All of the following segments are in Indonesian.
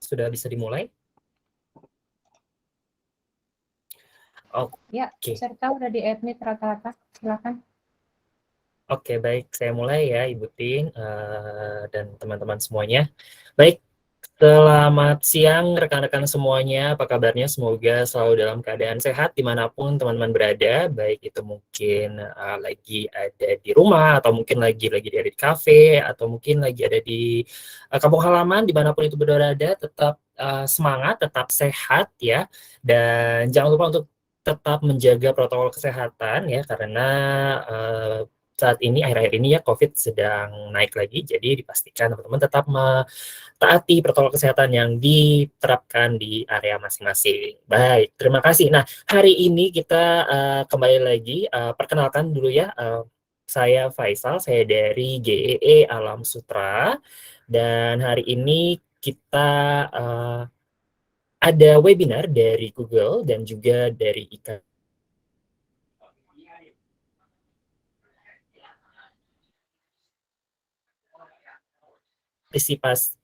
Sudah bisa dimulai? Ya, Oke. peserta udah di-admit rata-rata. Silakan. Oke, baik. Saya mulai ya, Ibu Ting dan teman-teman semuanya. Baik, selamat siang rekan-rekan semuanya. Apa kabarnya? Semoga selalu dalam keadaan sehat dimanapun teman-teman berada. Baik itu mungkin lagi ada di rumah, atau mungkin lagi ada di kafe, atau mungkin lagi ada di kampung halaman, dimanapun itu berada. Tetap semangat, tetap sehat ya. Dan jangan lupa untuk tetap menjaga protokol kesehatan ya, karena saat ini, akhir-akhir ini ya, COVID sedang naik lagi, jadi dipastikan teman-teman tetap mentaati protokol kesehatan yang diterapkan di area masing-masing. Baik, terima kasih. Nah, hari ini kita kembali lagi, perkenalkan dulu ya, saya Faisal, saya dari GEE Alam Sutra, dan hari ini kita ada webinar dari Google dan juga dari IKA.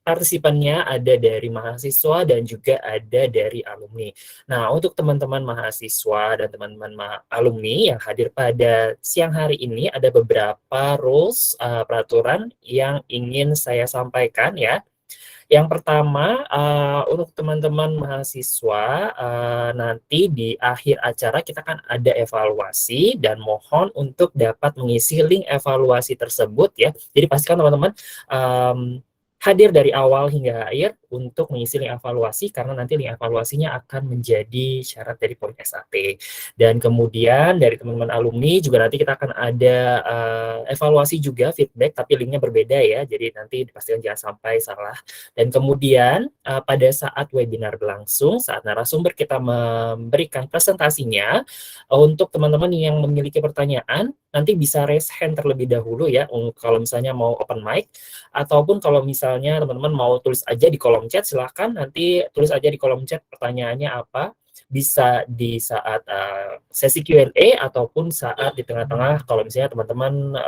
Partisipannya ada dari mahasiswa dan juga ada dari alumni. Nah, untuk teman-teman mahasiswa dan teman-teman alumni yang hadir pada siang hari ini, ada beberapa rules, peraturan yang ingin saya sampaikan ya. Yang pertama, untuk teman-teman mahasiswa, nanti di akhir acara kita kan ada evaluasi, dan mohon untuk dapat mengisi link evaluasi tersebut ya. Jadi pastikan teman-teman hadir dari awal hingga akhir untuk mengisi link evaluasi, karena nanti link evaluasinya akan menjadi syarat dari poin SAT. Dan kemudian dari teman-teman alumni juga nanti kita akan ada evaluasi juga, feedback, tapi linknya berbeda ya, jadi nanti dipastikan jangan sampai salah. Dan kemudian pada saat webinar berlangsung, saat narasumber kita memberikan presentasinya, untuk teman-teman yang memiliki pertanyaan, nanti bisa raise hand terlebih dahulu ya, kalau misalnya mau open mic, ataupun kalau misalnya teman-teman mau tulis aja di kolom chat, silahkan nanti tulis aja di kolom chat pertanyaannya apa, bisa di saat sesi Q&A ataupun saat di tengah-tengah, kalau misalnya teman-teman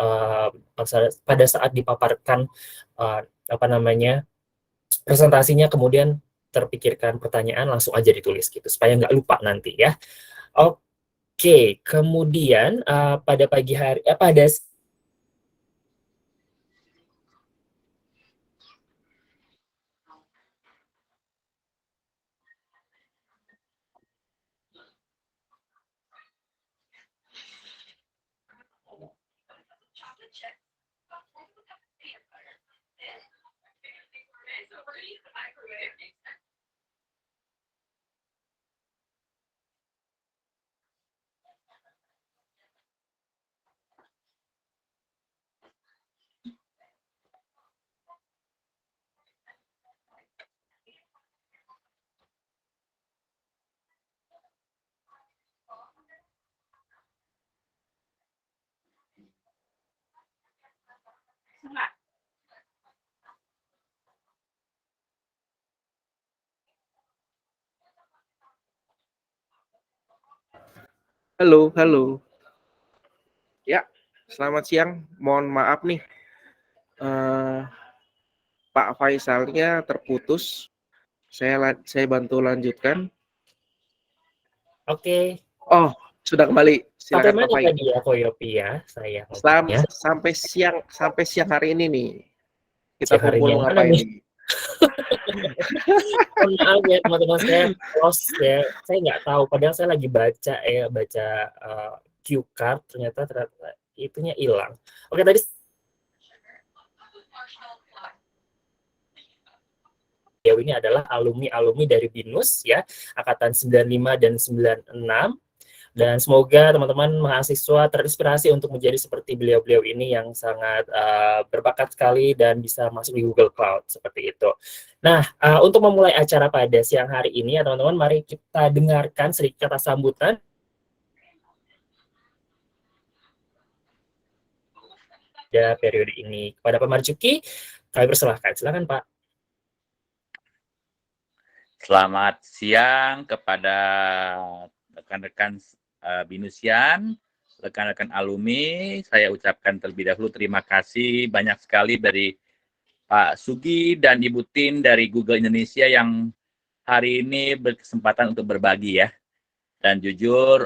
pada saat dipaparkan presentasinya kemudian terpikirkan pertanyaan, langsung aja ditulis gitu supaya nggak lupa nanti ya. Oke, kemudian pada pagi hari pada Halo, halo. Ya, selamat siang. Mohon maaf nih, Pak Faisalnya terputus. Saya bantu lanjutkan. Oke. Oh, sudah kembali. Sampai Silakan Pak mana Fai. tadi ya Koyopi ya, saya ngomongnya. Sampai siang hari ini nih. Kita Siang hari kumpul yang mana ngapain nih? nih? Maaf ya teman-teman, saya lost ya. Saya nggak tahu, padahal saya lagi baca cue card, ternyata itunya hilang. Oke, tadi ya, ini adalah alumni dari BINUS ya, angkatan 95 dan 96. Dan semoga teman-teman mahasiswa terinspirasi untuk menjadi seperti beliau-beliau ini yang sangat berbakat sekali dan bisa masuk di Google Cloud seperti itu. Nah, untuk memulai acara pada siang hari ini ya teman-teman, mari kita dengarkan sedikit kata sambutan pada periode ini. Kepada Pak Marzuki, kami persilahkan. Silakan Pak. Selamat siang kepada rekan-rekan Binusian, rekan-rekan alumni. Saya ucapkan terlebih dahulu terima kasih banyak sekali dari Pak Sugi dan Ibu Tin dari Google Indonesia yang hari ini berkesempatan untuk berbagi ya. Dan jujur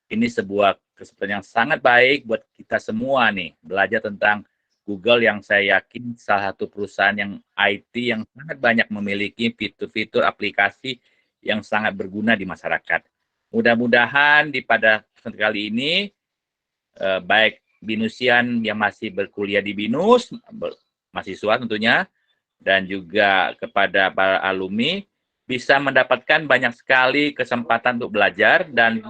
ini sebuah kesempatan yang sangat baik buat kita semua nih, belajar tentang Google yang saya yakin salah satu perusahaan yang IT yang sangat banyak memiliki fitur-fitur aplikasi yang sangat berguna di masyarakat. Mudah-mudahan pada kesempatan kali ini baik Binusian yang masih berkuliah di Binus, mahasiswa tentunya, dan juga kepada para alumni bisa mendapatkan banyak sekali kesempatan untuk belajar. Dan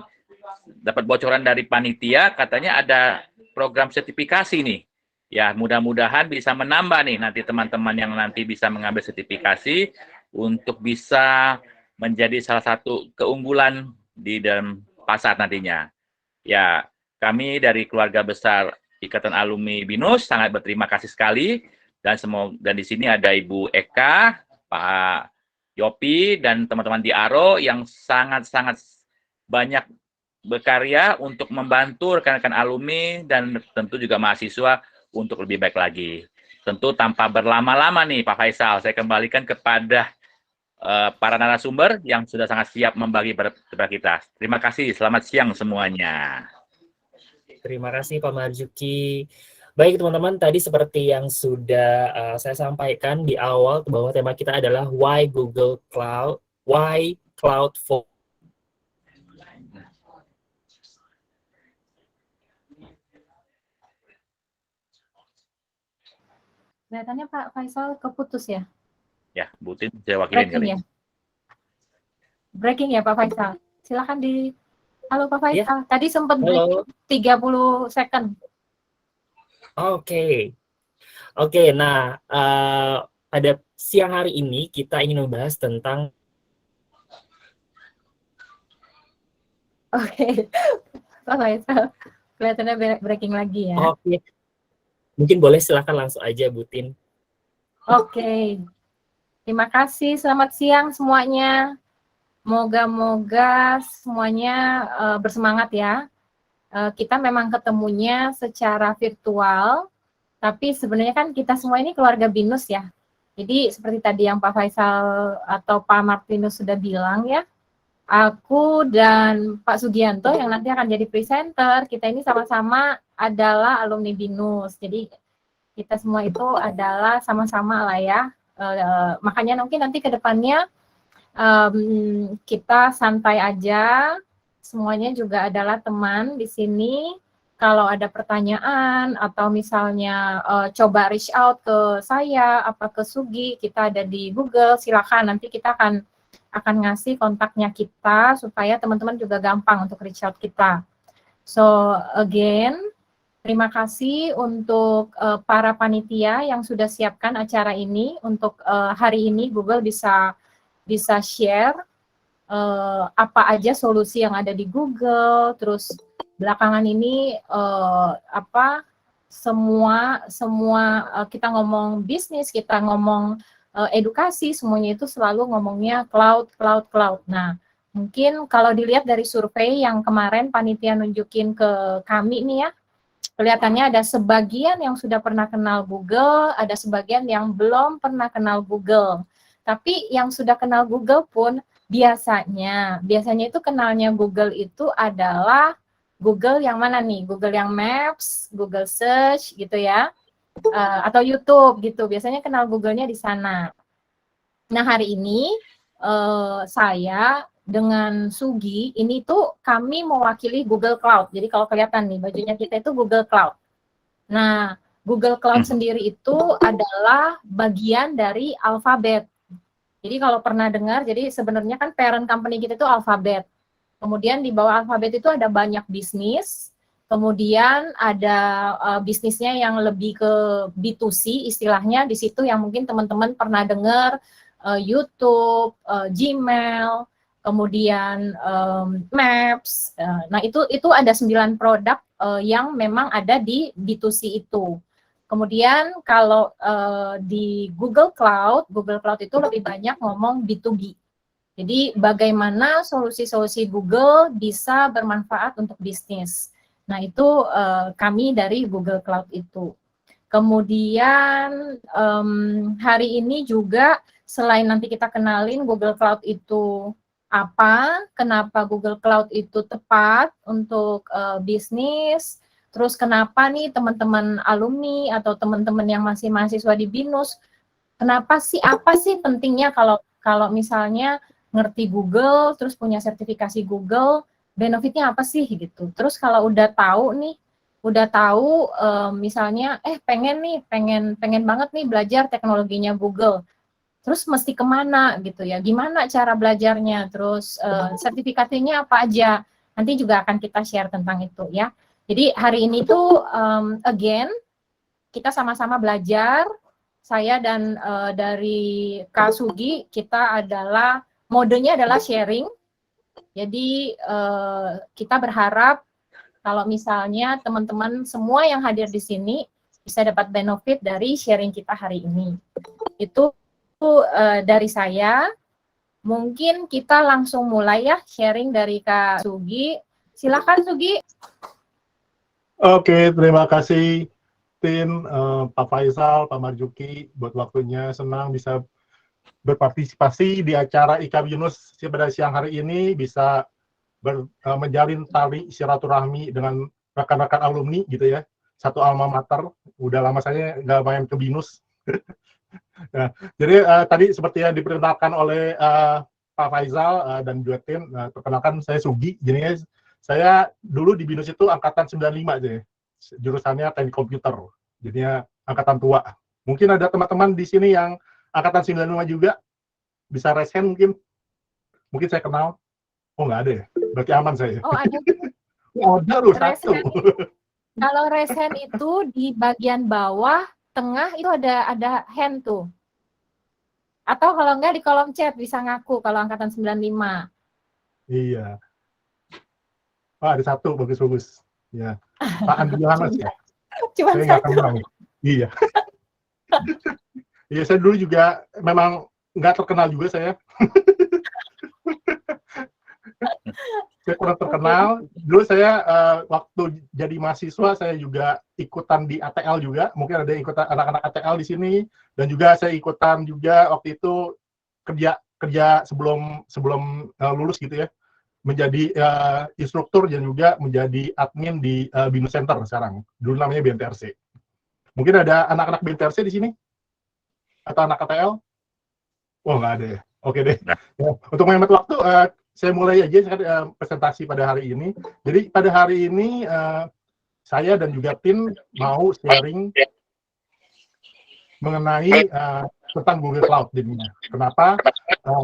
dapat bocoran dari panitia katanya ada program sertifikasi nih. Ya, mudah-mudahan bisa menambah nih nanti teman-teman yang nanti bisa mengambil sertifikasi untuk bisa menjadi salah satu keunggulan di dalam pasar nantinya. Ya, kami dari keluarga besar Ikatan Alumni Binus sangat berterima kasih sekali, dan di sini ada Ibu Eka, Pak Yopi, dan teman-teman di ARO yang sangat-sangat banyak berkarya untuk membantu rekan-rekan alumni dan tentu juga mahasiswa untuk lebih baik lagi. Tentu tanpa berlama-lama nih Pak Faisal, saya kembalikan kepada para narasumber yang sudah sangat siap membagi kepada kita. Terima kasih, selamat siang semuanya. Terima kasih Pak Marzuki. Baik teman-teman, tadi seperti yang sudah saya sampaikan di awal bahwa tema kita adalah Why Google Cloud, Why Cloud for Kelihatannya Pak Faisal keputus ya? Ya, Bu Tin, saya wakilin Breaking kali. ya? Breaking ya Pak Faisal? Silakan di... Halo Pak Faisal, tadi sempat breaking 30 second. Oke, nah pada siang hari ini kita ingin membahas tentang Pak Faisal, kelihatannya breaking lagi ya. Oke, mungkin boleh silakan langsung aja Bu Tin. Oke, terima kasih, selamat siang semuanya. Moga-moga semuanya bersemangat ya. Kita memang ketemunya secara virtual, tapi sebenarnya kan kita semua ini keluarga Binus ya. Jadi seperti tadi yang Pak Faisal atau Pak Martinus sudah bilang ya, aku dan Pak Sugianto yang nanti akan jadi presenter, kita ini sama-sama adalah alumni Binus. Jadi kita semua itu adalah sama-sama lah ya. Makanya mungkin nanti ke depannya kita santai aja, semuanya juga adalah teman di sini. Kalau ada pertanyaan atau misalnya coba reach out ke saya, apa ke Sugi, kita ada di Google, silakan nanti kita akan ngasih kontaknya kita supaya teman-teman juga gampang untuk reach out kita. So again, terima kasih untuk para panitia yang sudah siapkan acara ini. Untuk hari ini Google bisa share apa aja solusi yang ada di Google. Terus belakangan ini semua kita ngomong bisnis, kita ngomong edukasi, semuanya itu selalu ngomongnya cloud. Nah, mungkin kalau dilihat dari survei yang kemarin panitia nunjukin ke kami nih ya, kelihatannya ada sebagian yang sudah pernah kenal Google, ada sebagian yang belum pernah kenal Google. Tapi yang sudah kenal Google pun biasanya itu kenalnya Google itu adalah Google yang mana nih? Google yang Maps, Google Search gitu ya, atau YouTube gitu. Biasanya kenal Google-nya di sana. Nah hari ini saya dengan Sugi ini tuh kami mewakili Google Cloud. Jadi kalau kelihatan nih bajunya kita itu Google Cloud. Nah Google Cloud sendiri itu adalah bagian dari Alphabet. Jadi kalau pernah dengar, jadi sebenarnya kan parent company kita itu Alphabet. Kemudian di bawah Alphabet itu ada banyak bisnis. Kemudian ada bisnisnya yang lebih ke B2C istilahnya. Di situ yang mungkin teman-teman pernah dengar YouTube, Gmail, kemudian Maps. Nah itu ada 9 produk yang memang ada di B2C itu. Kemudian kalau di Google Cloud itu lebih banyak ngomong B2B. Jadi bagaimana solusi-solusi Google bisa bermanfaat untuk bisnis. Nah itu kami dari Google Cloud itu. Kemudian hari ini juga selain nanti kita kenalin Google Cloud itu apa, kenapa Google Cloud itu tepat untuk bisnis, terus kenapa nih teman-teman alumni atau teman-teman yang masih mahasiswa di BINUS, kenapa sih, apa sih pentingnya kalau misalnya ngerti Google, terus punya sertifikasi Google, benefitnya apa sih gitu. Terus kalau udah tahu misalnya pengen banget nih belajar teknologinya Google, terus mesti kemana gitu ya, gimana cara belajarnya, terus sertifikasinya apa aja, nanti juga akan kita share tentang itu ya. Jadi hari ini tuh again kita sama-sama belajar, saya dan dari Kak Sugi, kita adalah modenya adalah sharing. Jadi kita berharap kalau misalnya teman-teman semua yang hadir di sini bisa dapat benefit dari sharing kita hari ini. Itu dari saya. Mungkin kita langsung mulai ya sharing dari Kak Sugi. Silakan Sugi. Oke, terima kasih Tin, Pak Faisal, Pak Marjuki buat waktunya. Senang bisa berpartisipasi di acara IKA BINUS pada siang hari ini, bisa menjalin tali silaturahmi dengan rekan-rekan alumni gitu ya, satu alma mater. Udah lama saya nggak main ke BINUS. Nah, jadi tadi seperti yang diperkenalkan oleh Pak Faisal dan juga Tin, perkenalkan saya Sugi. Jadi saya dulu di BINUS itu angkatan 95 aja, jurusannya teknik komputer, jadinya angkatan tua. Mungkin ada teman-teman di sini yang angkatan 95 juga, bisa raise hand mungkin saya kenal. Oh, nggak ada ya? Berarti aman saya. Oh, ada. Ada loh, satu. Kalau raise hand itu di bagian bawah, tengah itu ada hand tuh. Atau kalau nggak di kolom chat bisa ngaku kalau angkatan 95. Iya. Oh, ada satu, bagus-bagus. Ya. Pak Andi Yohanes ya? Cuma saya nggak kenal. Iya. Iya, saya dulu juga memang nggak terkenal juga saya. Saya kurang terkenal. Dulu saya waktu jadi mahasiswa saya juga ikutan di ATL juga. Mungkin ada ikutan anak-anak ATL di sini, dan juga saya ikutan juga waktu itu kerja sebelum lulus gitu ya, menjadi instruktur dan juga menjadi admin di BINUS Center sekarang. Dulu namanya BNTRC. Mungkin ada anak-anak BNTRC di sini atau anak ATL? Oh, nggak ada ya. Oke deh. Nah. Ya, untuk menghemat waktu, saya mulai aja presentasi pada hari ini. Jadi pada hari ini saya dan juga tim mau sharing mengenai tentang Google Cloud jadinya. Kenapa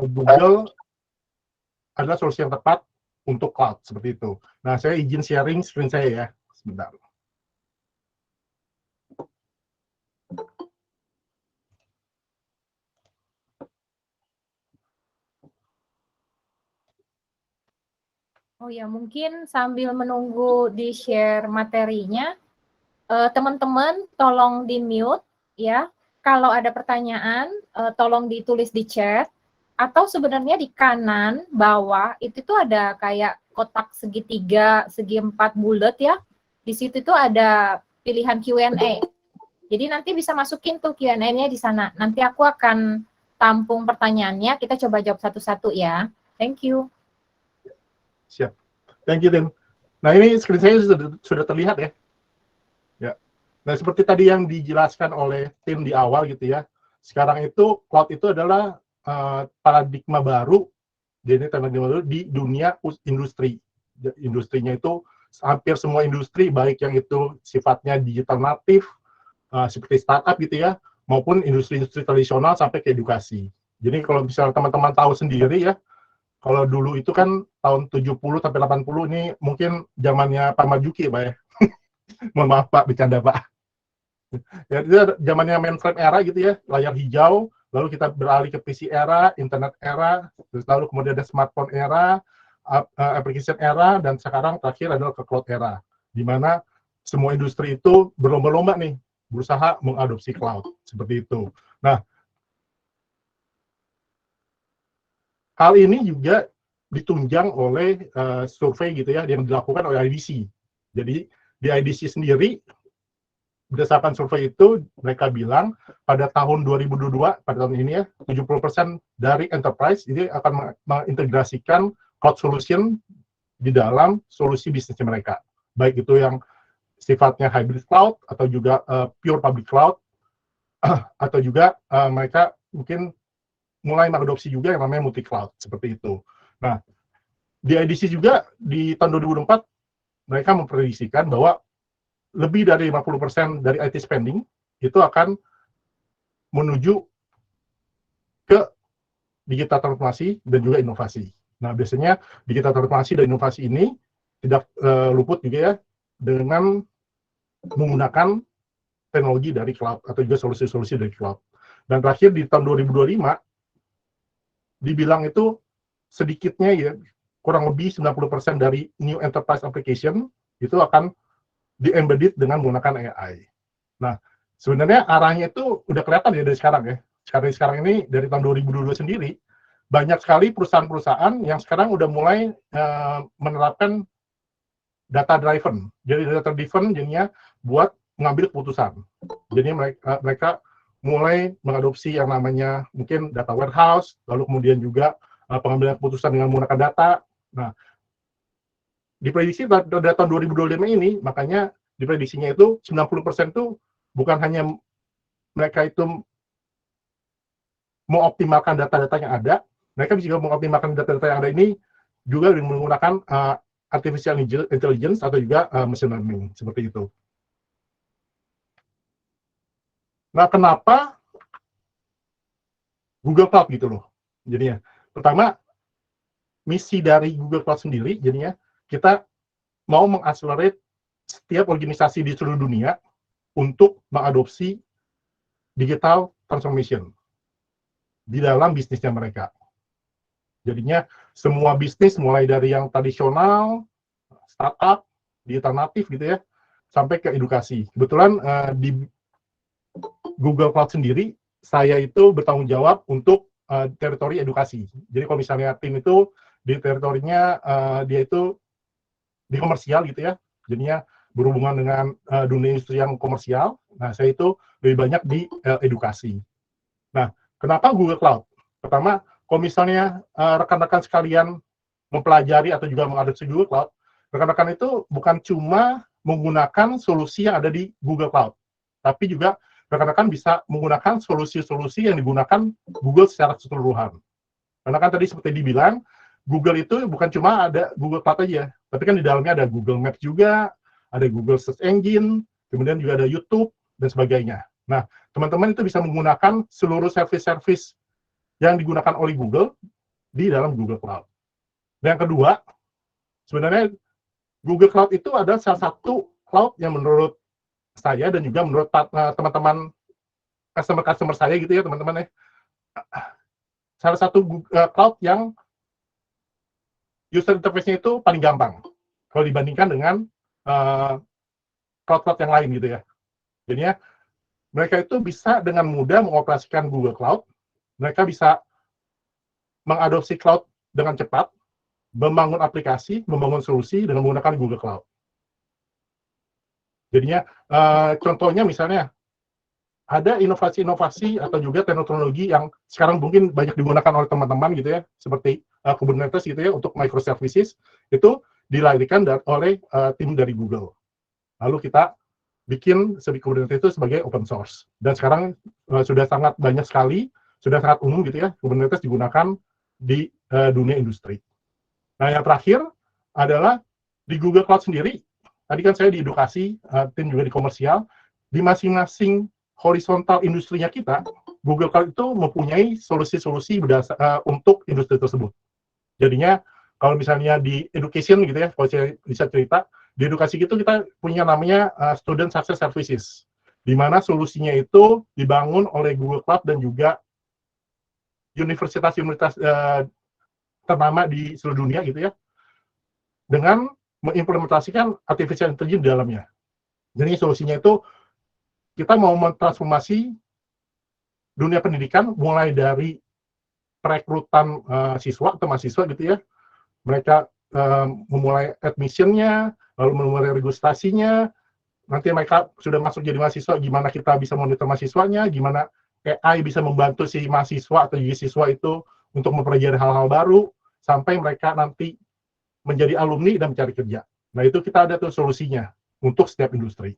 Google adalah solusi yang tepat untuk cloud seperti itu. Nah, saya izin sharing screen saya ya, sebentar. Oh ya, mungkin sambil menunggu di-share materinya, teman-teman tolong di-mute ya. Kalau ada pertanyaan, tolong ditulis di chat. Atau sebenarnya di kanan bawah itu tuh ada kayak kotak segitiga, segi 4 bulat ya. Di situ tuh ada pilihan Q&A. Jadi nanti bisa masukin tuh Q&A-nya di sana. Nanti aku akan tampung pertanyaannya, kita coba jawab satu-satu ya. Thank you. Siap. Thank you, Tim. Nah, ini screen saya sudah terlihat ya. Ya. Nah, seperti tadi yang dijelaskan oleh Tim di awal gitu ya. Sekarang itu cloud itu adalah paradigma baru, jadi teknologi baru di dunia industri. Industrinya itu hampir semua industri, baik yang itu sifatnya digital natif, seperti startup gitu ya, maupun industri-industri tradisional sampai ke edukasi. Jadi kalau misalnya teman-teman tahu sendiri ya, kalau dulu itu kan tahun 70 sampai 80 ini mungkin zamannya Pak Marjuki Pak ya. Mohon maaf Pak, bercanda Pak. Ya, itu zamannya mainframe era gitu ya, layar hijau, lalu kita beralih ke PC era, internet era, terus lalu kemudian ada smartphone era, application era, dan sekarang terakhir adalah ke cloud era, di mana semua industri itu berlomba-lomba nih, berusaha mengadopsi cloud, seperti itu. Nah, hal ini juga ditunjang oleh survei gitu ya, yang dilakukan oleh IDC. Jadi di IDC sendiri berdasarkan survei itu mereka bilang pada tahun 2022, pada tahun ini ya, 70% dari enterprise ini akan mengintegrasikan cloud solution di dalam solusi bisnisnya mereka. Baik itu yang sifatnya hybrid cloud atau juga pure public cloud atau juga mereka mungkin mulai mengadopsi juga yang namanya multi cloud seperti itu. Nah, di IDC juga di tahun 2024 mereka memprediksikan bahwa lebih dari 50% dari IT spending itu akan menuju ke digital transformasi dan juga inovasi. Nah, biasanya digital transformasi dan inovasi ini tidak luput juga ya dengan menggunakan teknologi dari cloud atau juga solusi-solusi dari cloud. Dan terakhir di tahun 2025 dibilang itu sedikitnya ya kurang lebih 90% dari new enterprise application itu akan di-embedded dengan menggunakan AI. Nah, sebenarnya arahnya itu udah kelihatan ya dari sekarang ya. Sekarang ini dari tahun 2022 sendiri banyak sekali perusahaan-perusahaan yang sekarang udah mulai menerapkan data driven. Jadi data driven jadinya buat mengambil keputusan. Jadi mereka mulai mengadopsi yang namanya mungkin data warehouse, lalu kemudian juga pengambilan keputusan dengan menggunakan data. Nah, diprediksi pada tahun 2025 ini, makanya diprediksinya itu 90% itu bukan hanya mereka itu mengoptimalkan data-data yang ada, mereka bisa juga mengoptimalkan data-data yang ada ini juga dengan menggunakan artificial intelligence atau juga machine learning, seperti itu. Nah, kenapa Google Cloud gitu loh? Jadinya, pertama, misi dari Google Cloud sendiri, jadinya kita mau mengakselerate setiap organisasi di seluruh dunia untuk mengadopsi digital transformation di dalam bisnisnya mereka. Jadinya semua bisnis mulai dari yang tradisional, startup, digital native gitu ya, sampai ke edukasi. Kebetulan di Google Cloud sendiri, saya itu bertanggung jawab untuk teritori edukasi. Jadi kalau misalnya tim itu di teritorinya dia itu di komersial gitu ya, jadinya berhubungan dengan dunia industri yang komersial. Nah, saya itu lebih banyak di edukasi. Nah, kenapa Google Cloud? Pertama, kalau misalnya rekan-rekan sekalian mempelajari atau juga mengadopsi Google Cloud, rekan-rekan itu bukan cuma menggunakan solusi yang ada di Google Cloud, tapi juga rekan-rekan bisa menggunakan solusi-solusi yang digunakan Google secara keseluruhan. Karena kan tadi seperti dibilang, Google itu bukan cuma ada Google Cloud aja, tapi kan di dalamnya ada Google Maps juga, ada Google Search Engine, kemudian juga ada YouTube, dan sebagainya. Nah, teman-teman itu bisa menggunakan seluruh service-service yang digunakan oleh Google di dalam Google Cloud. Dan yang kedua, sebenarnya Google Cloud itu ada salah satu cloud yang menurut saya dan juga menurut teman-teman customer saya gitu ya teman-teman ya, salah satu cloud yang user interface-nya itu paling gampang kalau dibandingkan dengan cloud-cloud yang lain gitu ya. Jadinya mereka itu bisa dengan mudah mengoperasikan Google Cloud, mereka bisa mengadopsi cloud dengan cepat, membangun aplikasi, membangun solusi dengan menggunakan Google Cloud. Jadinya contohnya misalnya ada inovasi-inovasi atau juga teknologi yang sekarang mungkin banyak digunakan oleh teman-teman gitu ya, seperti Kubernetes gitu ya untuk microservices, itu dilahirkan oleh tim dari Google. Lalu kita bikin Kubernetes itu sebagai open source. Dan sekarang sudah sangat banyak sekali, sudah sangat umum gitu ya, Kubernetes digunakan di dunia industri. Nah, yang terakhir adalah di Google Cloud sendiri, tadi kan saya di edukasi, tim juga di komersial, di masing-masing horizontal industrinya kita, Google Cloud itu mempunyai solusi-solusi untuk industri tersebut. Jadinya, kalau misalnya di education gitu ya, kalau saya bisa cerita, di edukasi itu kita punya namanya Student Success Services, di mana solusinya itu dibangun oleh Google Cloud dan juga universitas-universitas ternama di seluruh dunia gitu ya, dengan mengimplementasikan artificial intelligence di dalamnya. Jadi solusinya itu kita mau mentransformasi dunia pendidikan mulai dari perekrutan siswa atau mahasiswa gitu ya, mereka memulai admission-nya, lalu memulai registrasinya, nanti mereka sudah masuk jadi mahasiswa, gimana kita bisa monitor mahasiswanya, gimana AI bisa membantu si mahasiswa atau juga siswa itu untuk mempelajari hal-hal baru, sampai mereka nanti menjadi alumni dan mencari kerja. Nah, itu kita ada tuh solusinya untuk setiap industri.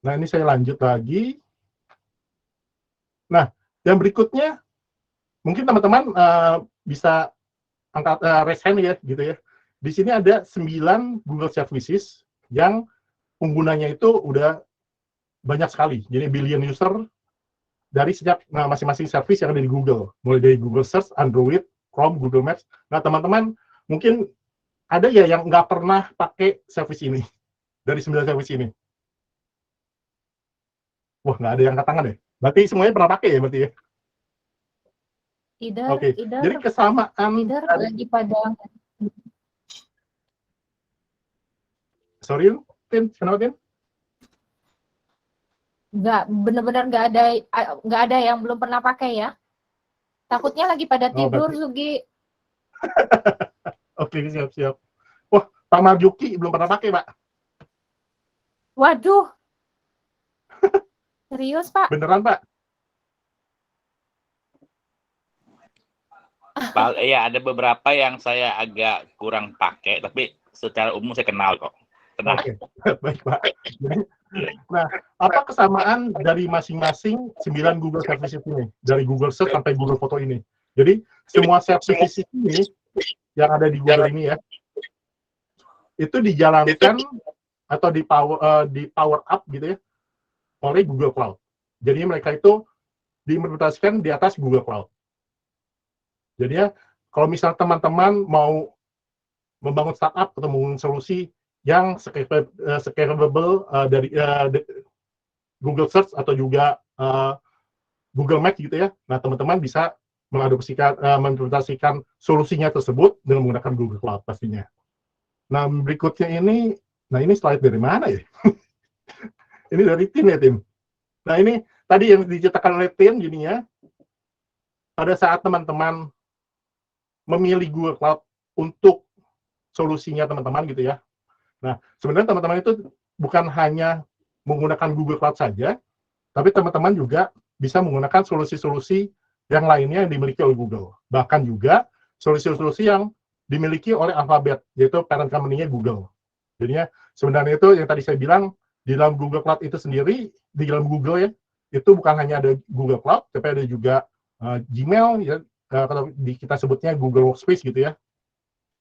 Nah, ini saya lanjut lagi. Nah, yang berikutnya, mungkin teman-teman bisa angkat raise hand ya, gitu ya. Di sini ada 9 Google Services yang penggunanya itu udah banyak sekali. Jadi billion user dari setiap masing-masing service yang ada di Google. Mulai dari Google Search, Android, Chrome, Google Maps. Nah, teman-teman mungkin ada ya yang nggak pernah pakai service ini, dari 9 service ini. Wah, nggak ada yang angkat tangan deh. Berarti semuanya pernah pakai ya, berarti ya? Oke, jadi kesamaan lagi pada sorry, Tin, kenapa Tin? benar-benar nggak ada yang belum pernah pakai ya. Takutnya lagi pada tidur, berarti... Sugi. Oke, siap-siap. Wah, Pak Marjuki belum pernah pakai, Pak. Waduh. Serius, Pak? Beneran, Pak? Iya, ada beberapa yang saya agak kurang pakai, tapi secara umum saya kenal kok. Tenang. Oke, baik Pak. Nah, apa kesamaan dari masing-masing 9 Google Services ini? Dari Google Search sampai Google Foto ini. Jadi, semua services ini yang ada di Google ini ya, itu dijalankan atau di power up gitu ya, oleh Google Cloud. Jadi mereka itu diimplementasikan di atas Google Cloud. Jadi ya, kalau misal teman-teman mau membangun startup atau membangun solusi yang scalable dari Google Search atau juga Google Maps gitu ya, nah teman-teman bisa mengimplementasikan solusinya tersebut dengan menggunakan Google Cloud pastinya. Nah, berikutnya ini, nah ini slide dari mana ya? Ini dari tim ya, tim. Nah, ini tadi yang diceritakan oleh tim jadinya, pada saat teman-teman memilih Google Cloud untuk solusinya teman-teman gitu ya. Nah, sebenarnya teman-teman itu bukan hanya menggunakan Google Cloud saja, tapi teman-teman juga bisa menggunakan solusi-solusi yang lainnya yang dimiliki oleh Google. Bahkan juga solusi-solusi yang dimiliki oleh Alphabet, yaitu parent company-nya Google. Jadinya sebenarnya itu yang tadi saya bilang, di dalam Google Cloud itu sendiri, di dalam Google ya, itu bukan hanya ada Google Cloud, tapi ada juga Gmail, ya, kalau kita sebutnya Google Workspace gitu ya.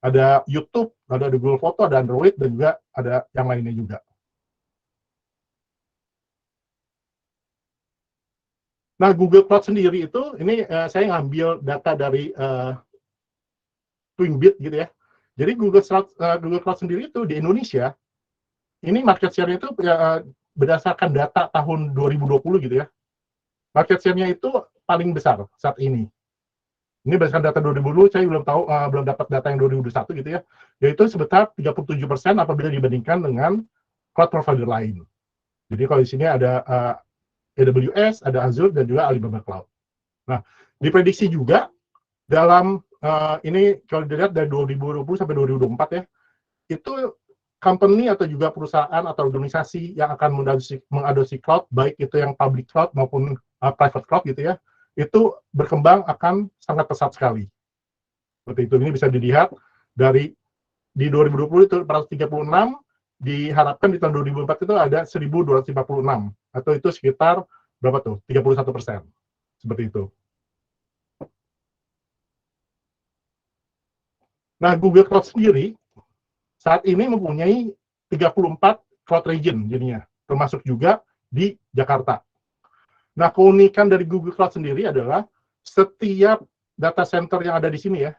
Ada YouTube, ada Google Foto, ada Android, dan juga ada yang lainnya juga. Nah, Google Cloud sendiri itu, ini saya ngambil data dari Twinbit gitu ya. Jadi Google Cloud sendiri itu di Indonesia, ini market share-nya itu berdasarkan data tahun 2020 gitu ya. Market share-nya itu paling besar saat ini. Ini berdasarkan data 2020, saya belum tahu, belum dapat data yang 2021 gitu ya. Yaitu sebesar 37% apabila dibandingkan dengan cloud provider lain. Jadi kalau di sini ada AWS, ada Azure, dan juga Alibaba Cloud. Nah, diprediksi juga dalam ini kalau dilihat dari 2020 sampai 2024 ya, itu company atau juga perusahaan atau organisasi yang akan mengadopsi cloud, baik itu yang public cloud maupun private cloud gitu ya, itu berkembang akan sangat pesat sekali. Seperti itu, ini bisa dilihat dari di 2020 itu 436, diharapkan di tahun 2004 itu ada 1.246, atau itu sekitar berapa tuh? 31%. Seperti itu. Nah, Google Cloud sendiri saat ini mempunyai 34 cloud region jadinya, termasuk juga di Jakarta. Nah, keunikan dari Google Cloud sendiri adalah setiap data center yang ada di sini ya,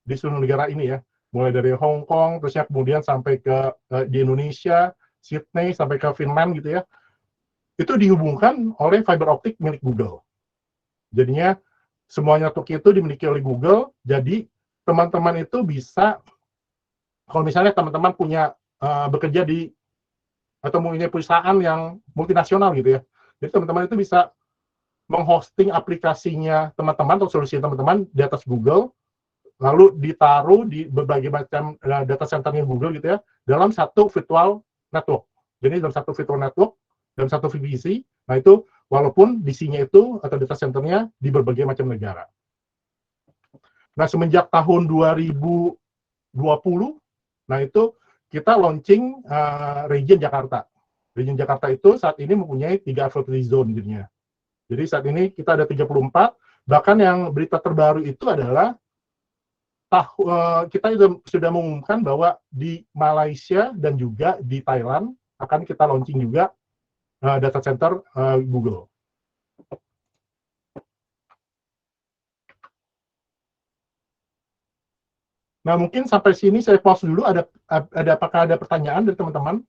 di seluruh negara ini ya, mulai dari Hong Kong, terusnya kemudian sampai ke di Indonesia, Sydney, sampai ke Finland gitu ya, itu dihubungkan oleh fiber optik milik Google. Jadinya semuanya network itu dimiliki oleh Google, jadi teman-teman itu bisa, kalau misalnya teman-teman punya bekerja di atau punya perusahaan yang multinasional gitu ya, jadi teman-teman itu bisa menghosting aplikasinya teman-teman atau solusi teman-teman di atas Google lalu ditaruh di berbagai macam data centernya Google gitu ya, dalam satu virtual network. Jadi dalam satu virtual network, dalam satu VPC, nah itu walaupun DC-nya itu atau data centernya di berbagai macam negara. Nah, semenjak tahun 2020, nah itu kita launching region Jakarta. Region Jakarta itu saat ini mempunyai 3 advocacy zone jadinya. Jadi saat ini kita ada 34, bahkan yang berita terbaru itu adalah kita sudah mengumumkan bahwa di Malaysia dan juga di Thailand akan kita launching juga data center Google. Nah, mungkin sampai sini saya pause dulu. Apakah ada pertanyaan dari teman-teman?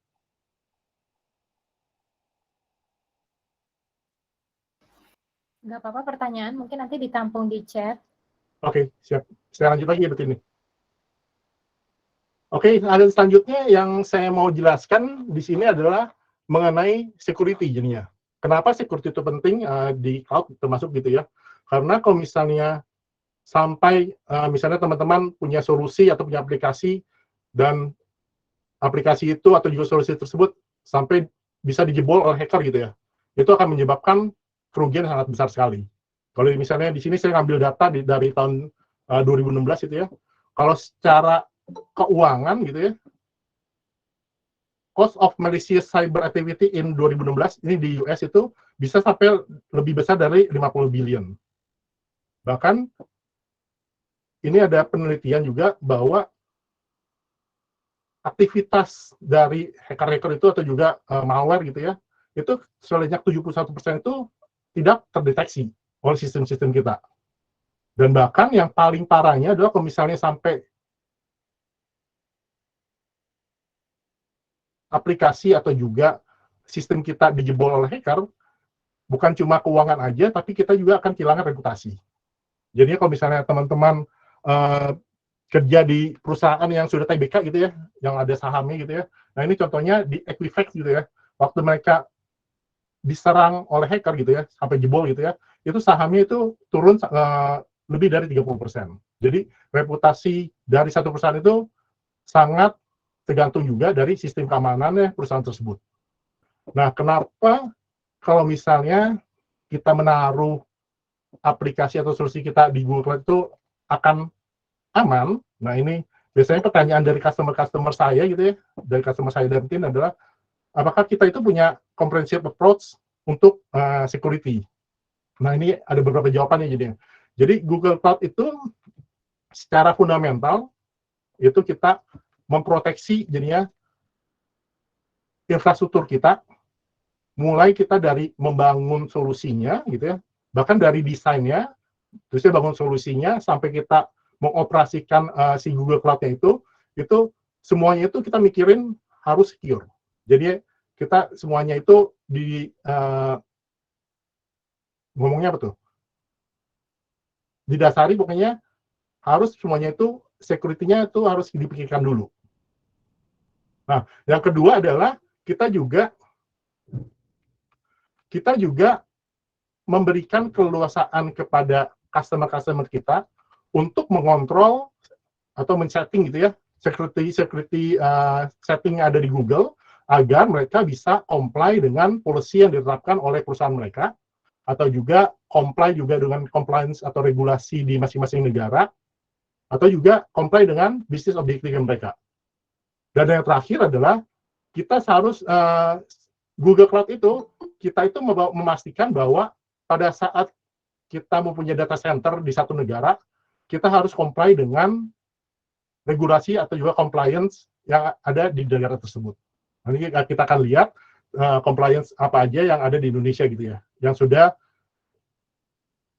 Nggak apa-apa pertanyaan, mungkin nanti ditampung di chat. Oke, siap. Saya lanjut lagi begini. Oke, ada selanjutnya yang saya mau jelaskan di sini adalah mengenai security jadinya. Kenapa security itu penting di cloud termasuk gitu ya? Karena kalau misalnya sampai misalnya teman-teman punya solusi atau punya aplikasi dan aplikasi itu atau juga solusi tersebut sampai bisa dijebol oleh hacker gitu ya, itu akan menyebabkan kerugian sangat besar sekali. Kalau misalnya di sini saya ngambil data dari tahun 2016 itu ya, kalau secara keuangan gitu ya, cost of malicious cyber activity in 2016 ini di US itu bisa sampai lebih besar dari 50 billion. Bahkan ini ada penelitian juga bahwa aktivitas dari hacker-hacker itu atau juga malware gitu ya, itu sebanyak 71% itu tidak terdeteksi oleh sistem-sistem kita. Dan bahkan yang paling parahnya adalah kalau misalnya sampai aplikasi atau juga sistem kita dijebol oleh hacker, bukan cuma keuangan aja, tapi kita juga akan kehilangan reputasi. Jadi kalau misalnya teman-teman kerja di perusahaan yang sudah TBK gitu ya, yang ada sahamnya gitu ya, nah ini contohnya di Equifax gitu ya, waktu mereka diserang oleh hacker gitu ya, sampai jebol gitu ya, itu sahamnya itu turun lebih dari 30%. Jadi reputasi dari satu perusahaan itu sangat tergantung juga dari sistem keamanannya perusahaan tersebut. Nah, kenapa kalau misalnya kita menaruh aplikasi atau solusi kita di Google Cloud itu akan aman? Nah, ini biasanya pertanyaan dari customer saya gitu ya, dari customer saya dan tim adalah, apakah kita itu punya comprehensive approach untuk security? Nah, ini ada beberapa jawabannya jadinya. Jadi Google Cloud itu secara fundamental itu kita memproteksi jadinya infrastruktur kita, mulai kita dari membangun solusinya gitu ya, bahkan dari desainnya, terus bangun solusinya sampai kita mengoperasikan si Google Cloud-nya itu semuanya itu kita mikirin harus secure. Jadi kita semuanya itu ngomongnya apa tuh? Didasari pokoknya harus semuanya itu security-nya itu harus dipikirkan dulu. Nah, yang kedua adalah kita juga memberikan keleluasaan kepada customer kita untuk mengontrol atau men-setting gitu ya security setting yang ada di Google agar mereka bisa comply dengan policy yang ditetapkan oleh perusahaan mereka atau juga comply juga dengan compliance atau regulasi di masing-masing negara atau juga comply dengan business objective mereka. Dan yang terakhir adalah kita harus Google Cloud itu kita itu memastikan bahwa pada saat kita mempunyai data center di satu negara, kita harus comply dengan regulasi atau juga compliance yang ada di negara tersebut. Nanti kita akan lihat compliance apa aja yang ada di Indonesia gitu ya, yang sudah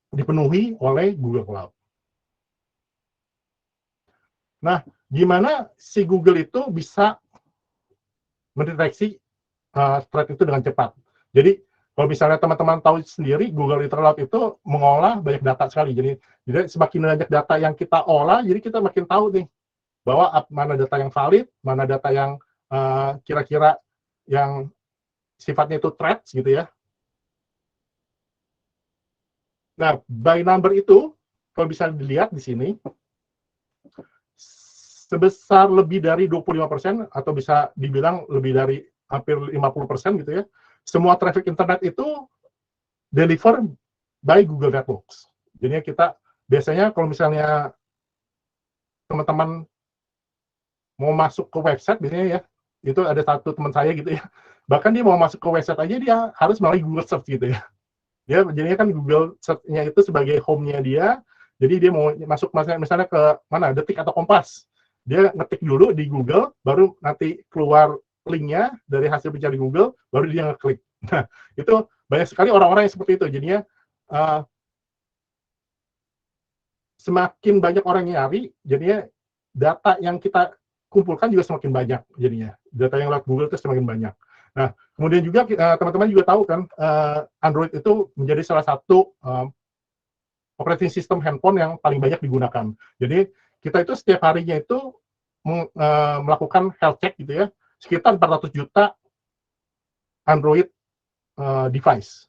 dipenuhi oleh Google Cloud. Nah, gimana si Google itu bisa mendeteksi threat itu dengan cepat? Jadi kalau misalnya teman-teman tahu sendiri, Google Cloud itu mengolah banyak data sekali. Jadi semakin banyak data yang kita olah, jadi kita makin tahu nih bahwa mana data yang valid, mana data yang kira-kira yang sifatnya itu threats gitu ya. Nah, by number itu kalau bisa dilihat di sini, sebesar lebih dari 25% atau bisa dibilang lebih dari hampir 50% gitu ya, semua traffic internet itu deliver by Google Networks. Jadi kita biasanya kalau misalnya teman-teman mau masuk ke website biasanya ya, itu ada satu teman saya gitu ya, bahkan dia mau masuk ke website aja dia harus melalui Google Search gitu ya. Dia jadinya kan Google Search-nya itu sebagai home-nya dia, jadi dia mau masuk misalnya ke mana, Detik atau Kompas, dia ngetik dulu di Google, baru nanti keluar link-nya dari hasil pencari Google, baru dia ngeklik. Nah, itu banyak sekali orang-orang yang seperti itu. Jadinya semakin banyak orang yang nyari, jadinya data yang kita kumpulkan juga semakin banyak. Jadinya data yang lewat Google itu semakin banyak. Nah, kemudian juga teman-teman juga tahu kan, Android itu menjadi salah satu operating system handphone yang paling banyak digunakan. Jadi kita itu setiap harinya itu melakukan health check gitu ya, sekitar 400 juta Android device.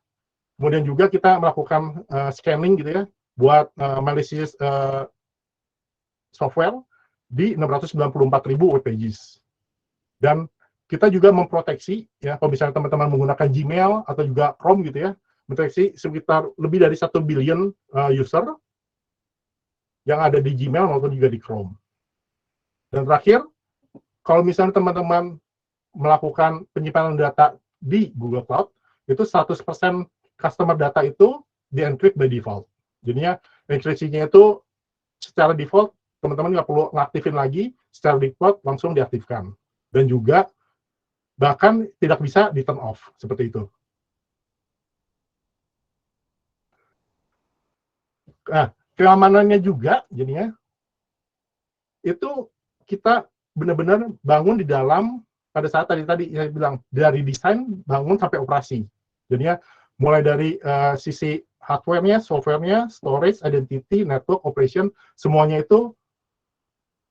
Kemudian juga kita melakukan scanning gitu ya, buat malicious software di 694.000 web pages. Dan kita juga memproteksi, ya, kalau misalnya teman-teman menggunakan Gmail atau juga Chrome gitu ya, memproteksi sekitar lebih dari 1 billion user yang ada di Gmail maupun juga di Chrome. Dan terakhir, kalau misalnya teman-teman melakukan penyimpanan data di Google Cloud, itu 100% customer data itu di-encrypt by default. Jadinya enkripsinya itu secara default, teman-teman nggak perlu ngaktifin lagi, secara default langsung diaktifkan. Dan juga bahkan tidak bisa di turn off, seperti itu. Nah, keamanannya juga, jadinya, itu kita benar-benar bangun di dalam, pada saat tadi saya bilang, dari desain, bangun sampai operasi. Jadinya, mulai dari sisi hardware-nya, software-nya, storage, identity, network, operation, semuanya itu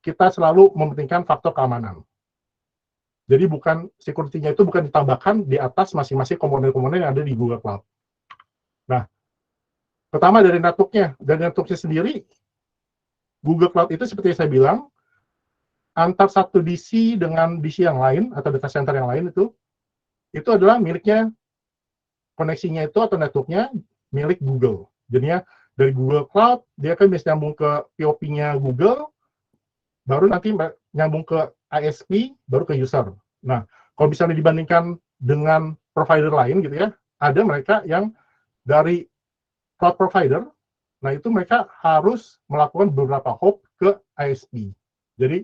kita selalu mementingkan faktor keamanan. Jadi security-nya itu bukan ditambahkan di atas masing-masing komponen-komponen yang ada di Google Cloud. Nah, pertama dari network-nya. Dari network-nya sendiri, Google Cloud itu seperti yang saya bilang, antar satu DC dengan DC yang lain, atau data center yang lain itu adalah miliknya, koneksinya itu atau network-nya milik Google. Jadinya dari Google Cloud, dia akan bisa nyambung ke POP-nya Google, baru nanti nyambung ke ISP, baru ke user. Nah, kalau misalnya dibandingkan dengan provider lain gitu ya, ada mereka yang dari cloud provider, nah itu mereka harus melakukan beberapa hop ke ISP. Jadi,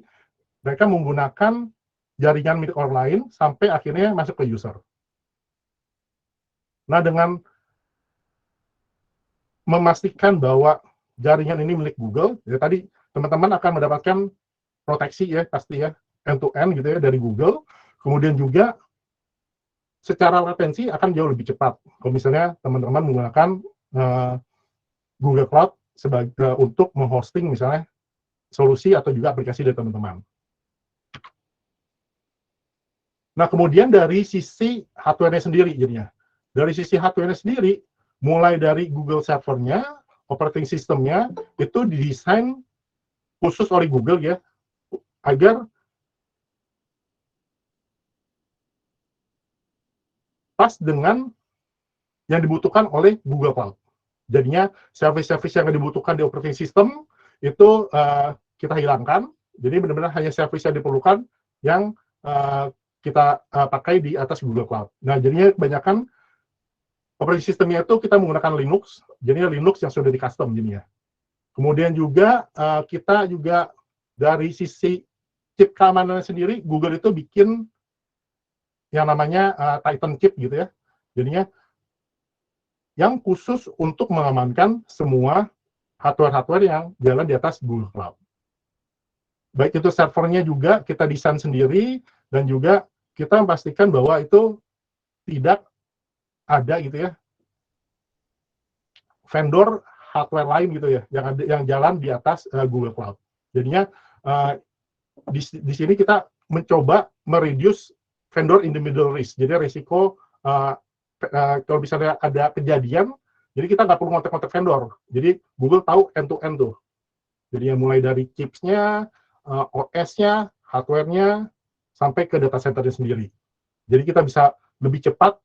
mereka menggunakan jaringan milik orang lain sampai akhirnya masuk ke user. Nah, dengan memastikan bahwa jaringan ini milik Google, ya tadi teman-teman akan mendapatkan proteksi ya, pasti ya, end-to-end gitu ya dari Google. Kemudian juga secara latensi akan jauh lebih cepat. Kalau misalnya teman-teman menggunakan Google Cloud untuk menghosting misalnya solusi atau juga aplikasi dari teman-teman. Nah, kemudian dari sisi hardware-nya sendiri jadinya. Dari sisi hardware-nya sendiri, mulai dari Google server-nya, operating system-nya, itu didesain khusus oleh Google ya, agar pas dengan yang dibutuhkan oleh Google Cloud. Jadinya service-service yang dibutuhkan di operating system itu kita hilangkan. Jadi benar-benar hanya service yang diperlukan yang kita pakai di atas Google Cloud. Nah, jadinya kebanyakan operating systemnya itu kita menggunakan Linux. Jadinya Linux yang sudah di-custom jadinya. Kemudian juga kita juga dari sisi chip keamanan sendiri, Google itu bikin yang namanya Titan chip gitu ya. Jadinya yang khusus untuk mengamankan semua hardware-hardware yang jalan di atas Google Cloud. Baik itu servernya juga kita desain sendiri, dan juga kita memastikan bahwa itu tidak ada gitu ya vendor hardware lain gitu ya yang jalan di atas Google Cloud. Jadinya di sini kita mencoba mereduce vendor in the middle risk. Jadi risiko kalau misalnya ada kejadian, jadi kita nggak perlu kontak-kontak vendor. Jadi Google tahu end-to-end tuh. Jadi yang mulai dari chipsnya, OS-nya, hardware-nya, sampai ke data center-nya sendiri. Jadi kita bisa lebih cepat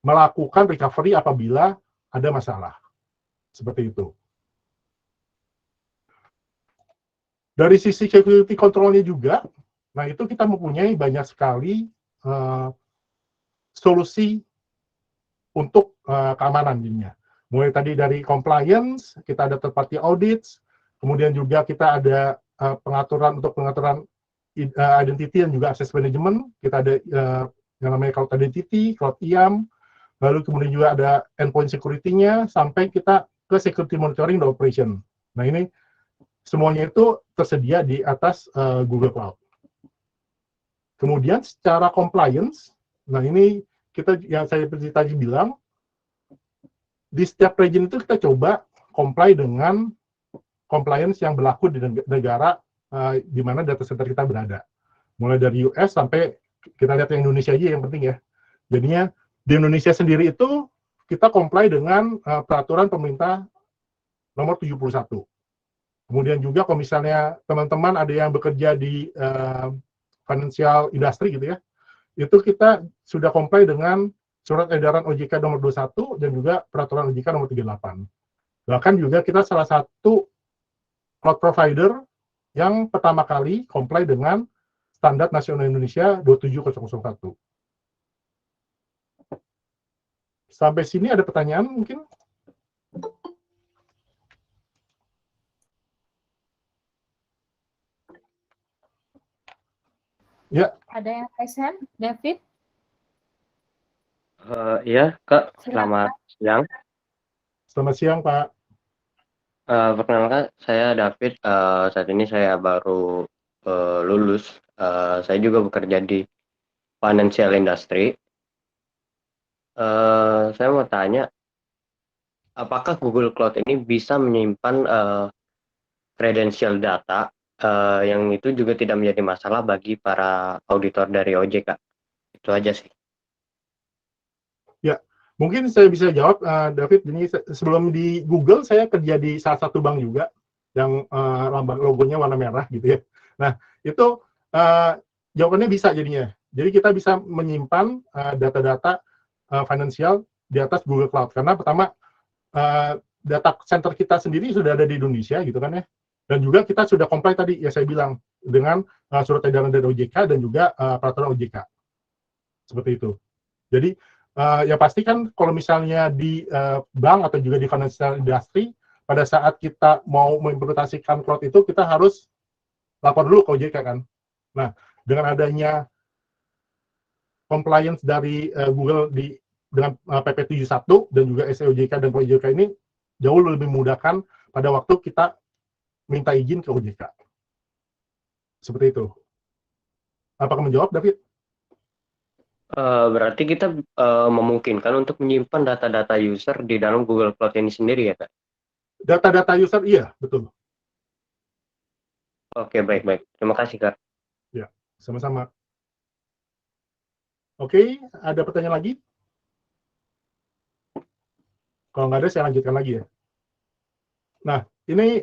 melakukan recovery apabila ada masalah. Seperti itu. Dari sisi security control-nya juga, nah itu kita mempunyai banyak sekali solusi untuk keamanan jadinya. Mulai tadi dari compliance, kita ada third party audits, kemudian juga kita ada pengaturan identity dan juga access management, kita ada yang namanya cloud identity, cloud IAM, lalu kemudian juga ada endpoint security-nya, sampai kita ke security monitoring dan operation. Nah ini semuanya itu tersedia di atas Google Cloud. Kemudian secara compliance, nah ini kita yang saya tadi bilang, di setiap region itu kita coba comply dengan compliance yang berlaku di negara di mana data center kita berada. Mulai dari US sampai kita lihat yang Indonesia aja yang penting ya. Jadinya di Indonesia sendiri itu kita comply dengan peraturan pemerintah nomor 71. Kemudian juga kalau misalnya teman-teman ada yang bekerja di financial industry gitu ya, itu kita sudah comply dengan surat edaran OJK nomor 21 dan juga peraturan OJK nomor 38. Bahkan juga kita salah satu cloud provider yang pertama kali comply dengan standar nasional Indonesia 27001. Sampai sini ada pertanyaan mungkin? Ya. Ada yang raise hand? David? Iya, Kak. Silakan. Selamat siang. Selamat siang, Pak. Perkenalkan, saya David. Saat ini saya baru lulus. Saya juga bekerja di financial industry. Saya mau tanya, apakah Google Cloud ini bisa menyimpan kredensial data yang itu juga tidak menjadi masalah bagi para auditor dari OJK? Itu aja sih. Ya, mungkin saya bisa jawab, David. Jadi sebelum di Google, saya kerja di salah satu bank juga, yang lambang logonya warna merah gitu ya. Nah, itu jawabannya bisa jadinya. Jadi kita bisa menyimpan data-data finansial di atas Google Cloud. Karena pertama, data center kita sendiri sudah ada di Indonesia gitu kan ya. Dan juga kita sudah comply tadi, ya saya bilang, dengan surat edaran dari OJK dan juga peraturan OJK. Seperti itu. Jadi, yang pasti kan kalau misalnya di bank atau juga di financial industry, pada saat kita mau mengimplementasikan cloud itu, kita harus lapor dulu ke OJK kan. Nah, dengan adanya compliance dari Google dengan PP 71 dan juga SEOJK dan OJK ini jauh lebih memudahkan pada waktu kita minta izin ke OJK. Seperti itu. Apakah menjawab, David? Berarti kita memungkinkan untuk menyimpan data-data user di dalam Google Cloud ini sendiri ya, Kak? Data-data user, iya, betul. Oke, baik-baik. Terima kasih, Kak. Ya, sama-sama. Oke, ada pertanyaan lagi? Kalau nggak ada, saya lanjutkan lagi ya. Nah, ini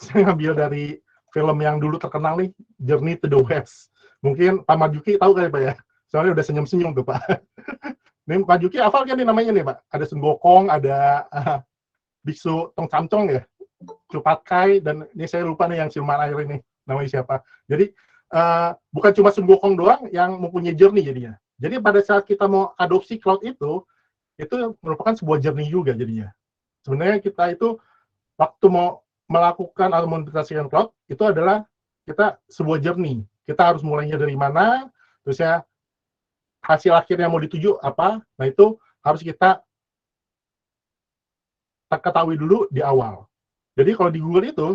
saya ngambil dari film yang dulu terkenal nih, Journey to the West. Mungkin Pak Marjuki tahu kan ya, Pak ya? Soalnya udah senyum-senyum tuh, Pak. Ini Pak Juki hafal kan nih namanya nih, Pak? Ada Sun Gokong, ada Biksu Tong Samcong ya, Cupat Kai, dan ini saya lupa nih yang siluman air ini, namanya siapa. Jadi, bukan cuma Sun Gokong doang yang mempunyai journey jadinya. Jadi pada saat kita mau adopsi cloud itu merupakan sebuah journey juga jadinya. Sebenarnya kita itu, waktu mau melakukan atau mengimplementasikan cloud, itu adalah kita sebuah journey. Kita harus mulainya dari mana, terusnya hasil akhirnya mau dituju apa, nah itu harus kita ketahui dulu di awal. Jadi kalau di Google itu,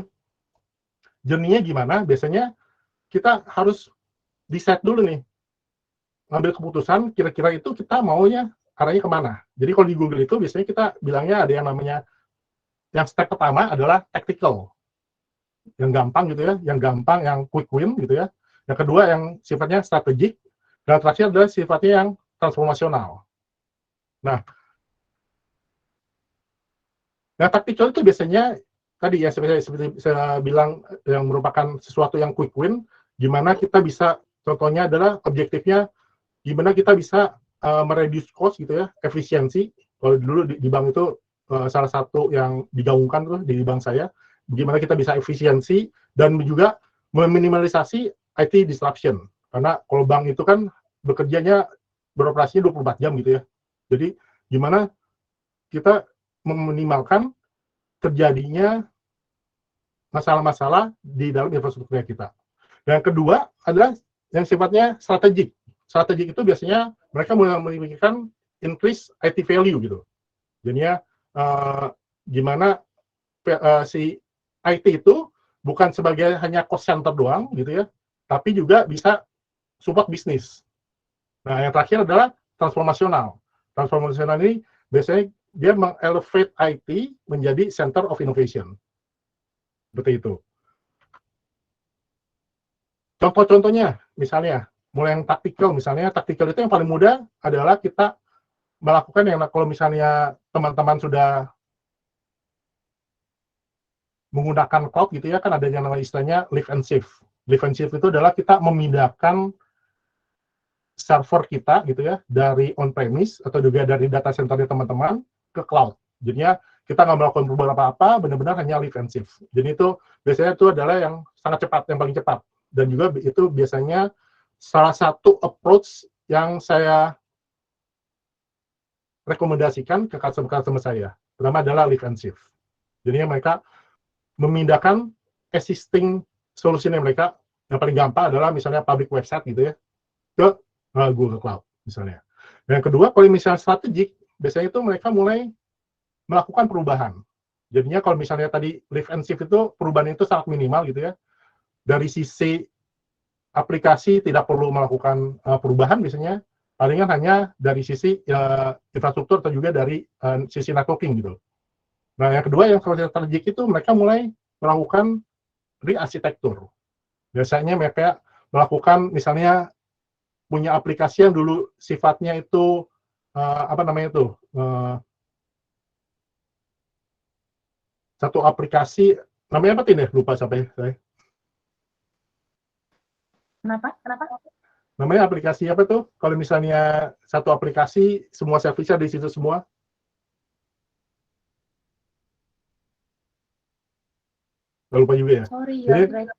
journey-nya gimana, biasanya kita harus decide dulu nih, ngambil keputusan, kira-kira itu kita maunya arahnya kemana. Jadi kalau di Google itu biasanya kita bilangnya ada yang namanya, yang step pertama adalah tactical, yang gampang gitu ya, yang gampang, yang quick win gitu ya. Yang kedua yang sifatnya strategik, dan terakhir adalah sifatnya yang transformasional. Nah, yang tactical itu biasanya tadi ya seperti saya bilang yang merupakan sesuatu yang quick win, gimana kita bisa, contohnya adalah objektifnya gimana kita bisa mereduce cost gitu ya, efisiensi. Kalau dulu di bank itu salah satu yang digaungkan tuh di bank saya, gimana kita bisa efisiensi dan juga meminimalisasi IT disruption. Karena kalau bank itu kan bekerjanya beroperasinya 24 jam gitu ya. Jadi gimana kita meminimalkan terjadinya masalah-masalah di dalam infrastrukturnya kita. Dan yang kedua adalah yang sifatnya strategik. Strategik itu biasanya mereka mulai memikirkan increase IT value gitu. Jadinya gimana si IT itu bukan sebagai hanya cost center doang gitu ya, tapi juga bisa support bisnis. Nah, yang terakhir adalah transformasional. Transformasional ini biasanya dia mengelevate IT menjadi center of innovation. Seperti itu. Contoh-contohnya, misalnya, mulai yang taktikal, misalnya, taktikal itu yang paling mudah adalah kita melakukan yang, kalau misalnya teman-teman sudah menggunakan cloud gitu ya, kan ada yang namanya istilahnya lift and shift. Lift and shift itu adalah kita memindahkan server kita gitu ya, dari on-premise atau juga dari data centernya teman-teman ke cloud. Jadinya kita nggak melakukan perubahan apa-apa, benar-benar hanya lift and shift. Jadi itu biasanya itu adalah yang sangat cepat, yang paling cepat. Dan juga itu biasanya salah satu approach yang saya rekomendasikan ke customer saya. Pertama adalah lift and shift. Jadinya mereka memindahkan existing solusinya mereka, yang paling gampang adalah misalnya public website gitu ya, ke Google Cloud misalnya. Dan yang kedua, kalau misalnya strategik, biasanya itu mereka mulai melakukan perubahan. Jadinya kalau misalnya tadi lift and shift itu perubahan itu sangat minimal gitu ya. Dari sisi aplikasi tidak perlu melakukan perubahan biasanya, palingan hanya dari sisi infrastruktur atau juga dari sisi networking gitu. Nah, yang kedua yang strategik itu mereka mulai melakukan re-arsitektur. Biasanya mereka melakukan misalnya punya aplikasi yang dulu sifatnya itu satu aplikasi namanya apa ini? Lupa sampai saya. Kenapa? Namanya aplikasi apa tuh? Kalau misalnya satu aplikasi semua servisnya di situ semua. Gak lupa juga ya. Sorry, Jadi,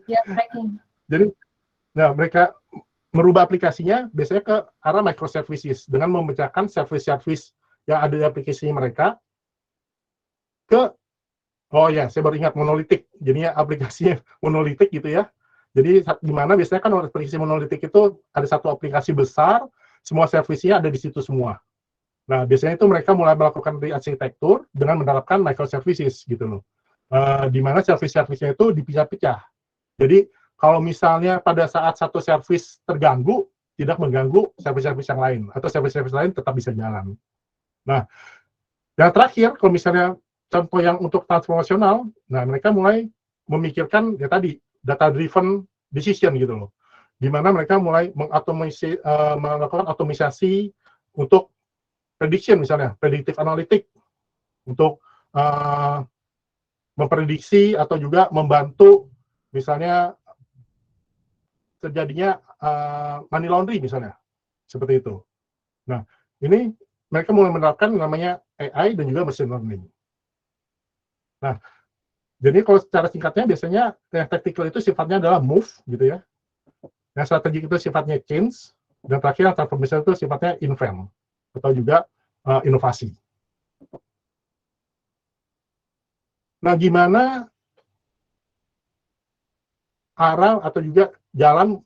breaking. Jadi, nah mereka merubah aplikasinya biasanya ke arah microservices dengan memecahkan service-service yang ada di aplikasi mereka ke, oh ya, saya baru ingat, monolitik. Jadinya aplikasinya monolitik gitu ya. Jadi di mana biasanya kan aplikasi monolitik itu ada satu aplikasi besar, semua service-nya ada di situ semua. Nah, biasanya itu mereka mulai melakukan re-arsitektur dengan menerapkan microservices gitu loh. Di mana service-service-nya itu dipisah-pisah. Jadi kalau misalnya pada saat satu service terganggu, tidak mengganggu service-service yang lain, atau service-service lain tetap bisa jalan. Nah, yang terakhir, kalau misalnya contoh yang untuk transformasional, nah mereka mulai memikirkan ya tadi data-driven decision gitu loh, di mana mereka mulai melakukan otomisasi untuk prediction misalnya, predictive analytic untuk memprediksi atau juga membantu misalnya terjadinya money laundry misalnya, seperti itu. Nah, ini mereka mulai menerapkan namanya AI dan juga machine learning. Nah, jadi kalau secara singkatnya biasanya yang tactical itu sifatnya adalah move gitu ya. Yang strategik itu sifatnya change, dan terakhir yang transformation itu sifatnya invent atau juga inovasi. Nah, gimana arah atau juga jalan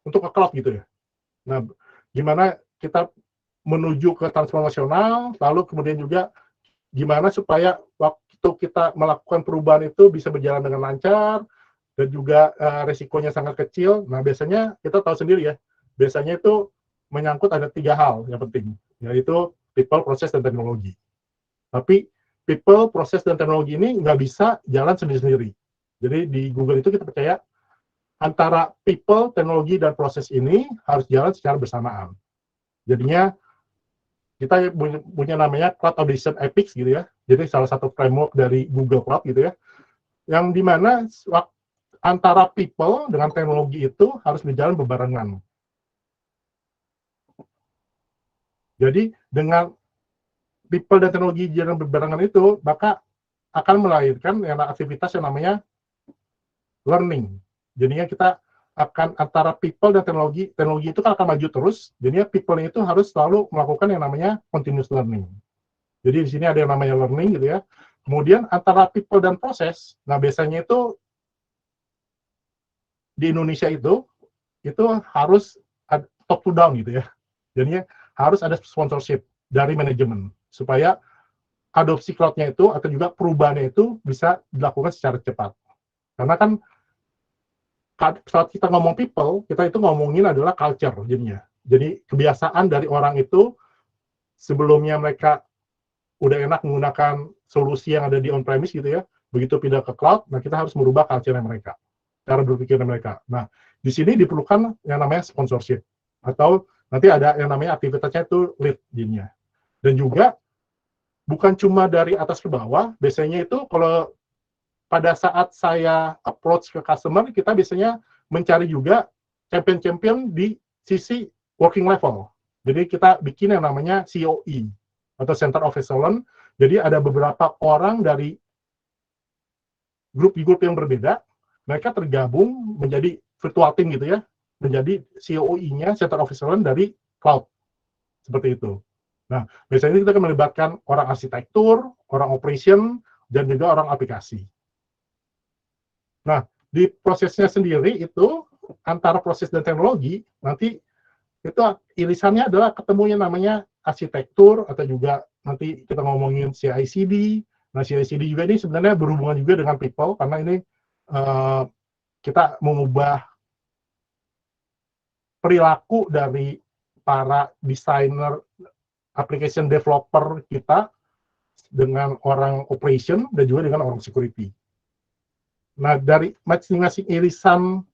untuk ke cloud gitu ya. Nah, gimana kita menuju ke transformasional, lalu kemudian juga gimana supaya waktu kita melakukan perubahan itu bisa berjalan dengan lancar, dan juga resikonya sangat kecil. Nah, biasanya kita tahu sendiri ya, biasanya itu menyangkut ada 3 hal yang penting, yaitu people, process, dan teknologi. Tapi people, proses, dan teknologi ini nggak bisa jalan sendiri-sendiri. Jadi di Google itu kita percaya antara people, teknologi, dan proses ini harus jalan secara bersamaan. Jadinya kita punya namanya Cloud Audition Epics gitu ya. Jadi salah satu framework dari Google Cloud gitu ya. Yang dimana antara people dengan teknologi itu harus berjalan berbarengan. Jadi dengan people dan teknologi jalan berbarengan itu, maka akan melahirkan aktivitas yang namanya learning. Jadinya kita akan antara people dan teknologi itu kan akan maju terus. Jadinya people itu harus selalu melakukan yang namanya continuous learning. Jadi di sini ada yang namanya learning gitu ya. Kemudian antara people dan proses, nah biasanya itu di Indonesia itu harus top to down gitu ya. Jadinya harus ada sponsorship dari manajemen supaya adopsi cloud-nya itu atau juga perubahannya itu bisa dilakukan secara cepat. Karena kan saat kita ngomong people, kita itu ngomongin adalah culture jadinya. Jadi kebiasaan dari orang itu sebelumnya mereka udah enak menggunakan solusi yang ada di on-premise gitu ya, begitu pindah ke cloud, nah kita harus merubah culture mereka, cara berpikir mereka. Nah, di sini diperlukan yang namanya sponsorship, atau nanti ada yang namanya aktivitasnya itu lead jadinya. Dan juga bukan cuma dari atas ke bawah, biasanya itu kalau pada saat saya approach ke customer, kita biasanya mencari juga champion-champion di sisi working level. Jadi kita bikin yang namanya COE, atau Center of Excellence. Jadi ada beberapa orang dari grup-grup yang berbeda, mereka tergabung menjadi virtual team gitu ya, menjadi COE-nya, Center of Excellence dari cloud. Seperti itu. Nah, biasanya kita akan melibatkan orang arsitektur, orang operation, dan juga orang aplikasi. Nah, di prosesnya sendiri itu, antara proses dan teknologi, nanti itu irisannya adalah ketemunya namanya arsitektur, atau juga nanti kita ngomongin CI/CD. Nah, CI/CD juga ini sebenarnya berhubungan juga dengan people, karena ini kita mengubah perilaku dari para desainer, application developer kita dengan orang operation dan juga dengan orang security. Nah, dari masing-masing irisan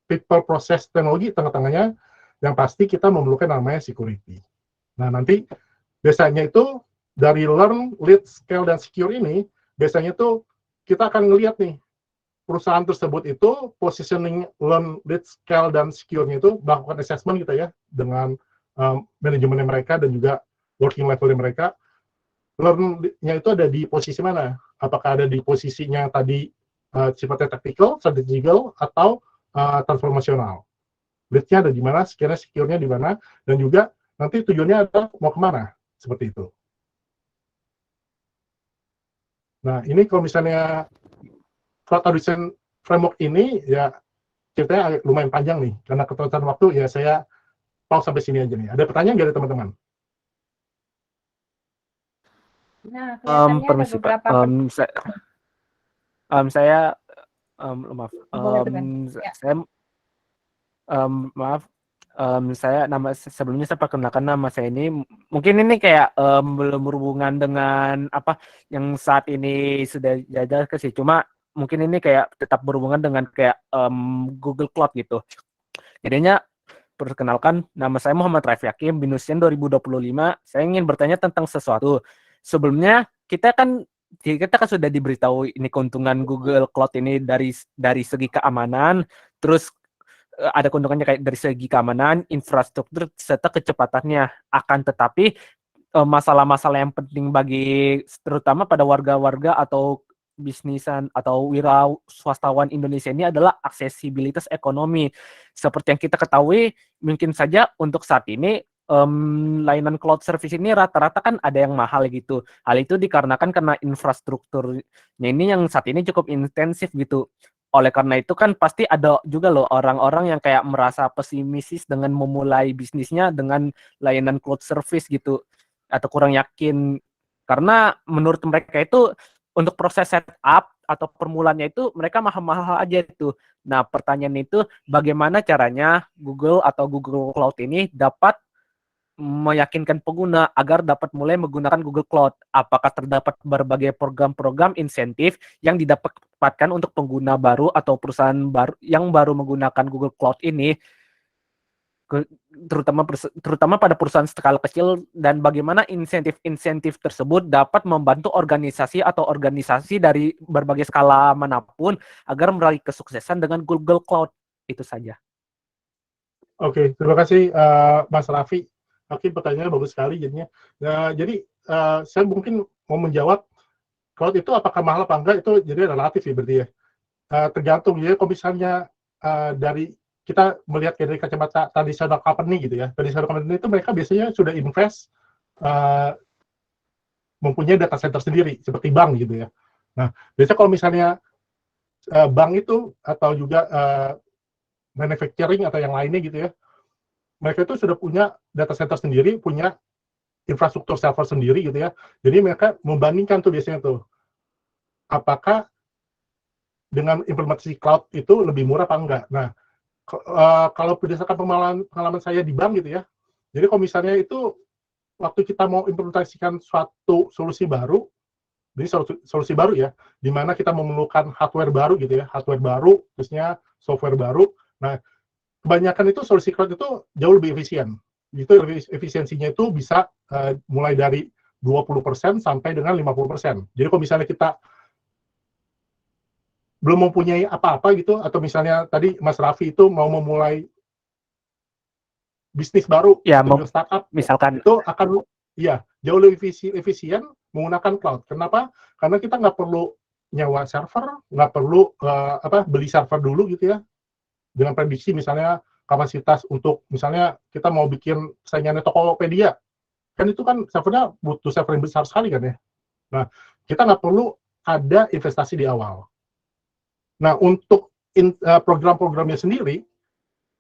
people, proses, teknologi, tengah-tengahnya yang pasti kita memerlukan namanya security. Nah, nanti biasanya itu dari learn, lead, scale, dan secure ini, biasanya itu kita akan ngelihat nih, perusahaan tersebut itu positioning learn, lead, scale, dan secure-nya itu melakukan assessment gitu ya, dengan manajemen mereka dan juga working level mereka. Learn-nya itu ada di posisi mana? Apakah ada di posisinya tadi sifatnya tactical, strategical, atau transformasional? Lead-nya ada di mana, secure-nya di mana, dan juga nanti tujuannya adalah mau kemana, seperti itu. Nah, ini kalau misalnya Cloud Audition Framework ini, ya ceritanya agak lumayan panjang nih, karena keterbatasan waktu, ya saya pause sampai sini aja nih. Ada pertanyaan nggak dari teman-teman? Nah, kelihatannya ada Permisi Pak. beberapa Saya maaf. Boleh, Tuhan. Ya. Saya maaf. Saya sebelumnya saya perkenalkan nama saya ini. Mungkin ini kayak belum berhubungan dengan apa yang saat ini sudah jajal ke sih. Cuma mungkin ini kayak tetap berhubungan dengan kayak Google Cloud gitu. Jadinya perkenalkan, nama saya Muhammad Rafi Hakim, BINUSIAN 2025. Saya ingin bertanya tentang sesuatu. Sebelumnya kita kan sudah diberitahu ini keuntungan Google Cloud ini dari segi keamanan, terus ada keuntungannya kayak dari segi keamanan, infrastruktur, serta kecepatannya. Akan tetapi masalah-masalah yang penting bagi terutama pada warga-warga atau bisnisan atau wira swastawan Indonesia ini adalah aksesibilitas ekonomi. Seperti yang kita ketahui, mungkin saja untuk saat ini layanan cloud service ini rata-rata kan ada yang mahal gitu. Hal itu dikarenakan karena infrastrukturnya ini yang saat ini cukup intensif gitu. Oleh karena itu kan pasti ada juga loh orang-orang yang kayak merasa pesimis dengan memulai bisnisnya dengan layanan cloud service gitu, atau kurang yakin karena menurut mereka itu untuk proses setup atau permulaannya itu mereka mahal-mahal aja itu. Nah, pertanyaan itu bagaimana caranya Google atau Google Cloud ini dapat meyakinkan pengguna agar dapat mulai menggunakan Google Cloud? Apakah terdapat berbagai program-program insentif yang didapatkan untuk pengguna baru atau perusahaan baru yang baru menggunakan Google Cloud ini? terutama pada perusahaan skala kecil, dan bagaimana insentif-insentif tersebut dapat membantu organisasi dari berbagai skala manapun agar meraih kesuksesan dengan Google Cloud. Itu saja. Oke, terima kasih Mas Raffi. Oke, pertanyaannya bagus sekali jadinya. Jadi saya mungkin mau menjawab cloud itu apakah mahal apa enggak, itu jadi relatif ya berarti ya. Tergantung ya, kalau misalnya dari kita melihat dari kacamata tradisional company gitu ya. Tradisional company itu mereka biasanya sudah invest mempunyai data center sendiri seperti bank gitu ya. Nah, biasanya kalau misalnya bank itu atau juga manufacturing atau yang lainnya gitu ya, mereka itu sudah punya data center sendiri, punya infrastruktur server sendiri gitu ya. Jadi mereka membandingkan tuh biasanya tuh, apakah dengan implementasi cloud itu lebih murah apa enggak. Nah, kalau berdasarkan pengalaman saya di bank gitu ya, jadi kalau misalnya itu waktu kita mau implementasikan suatu solusi baru, jadi solusi baru ya, di mana kita memerlukan hardware baru gitu ya, hardware baru, terusnya software baru. Nah, kebanyakan itu solusi cloud itu jauh lebih efisien. Itu efisiensinya itu bisa mulai dari 20% sampai dengan 50%. Jadi kalau misalnya kita belum mempunyai apa-apa gitu, atau misalnya tadi Mas Raffi itu mau memulai bisnis baru, Ya, atau startup, misalkan. itu akan jauh lebih efisien menggunakan cloud. Kenapa? Karena kita nggak perlu nyewa server, nggak perlu beli server dulu gitu ya, dengan prediksi misalnya kapasitas untuk misalnya kita mau bikin saingannya Tokopedia, kan itu kan servernya butuh server yang besar sekali kan ya. Nah, kita nggak perlu ada investasi di awal. Nah, untuk program-programnya sendiri,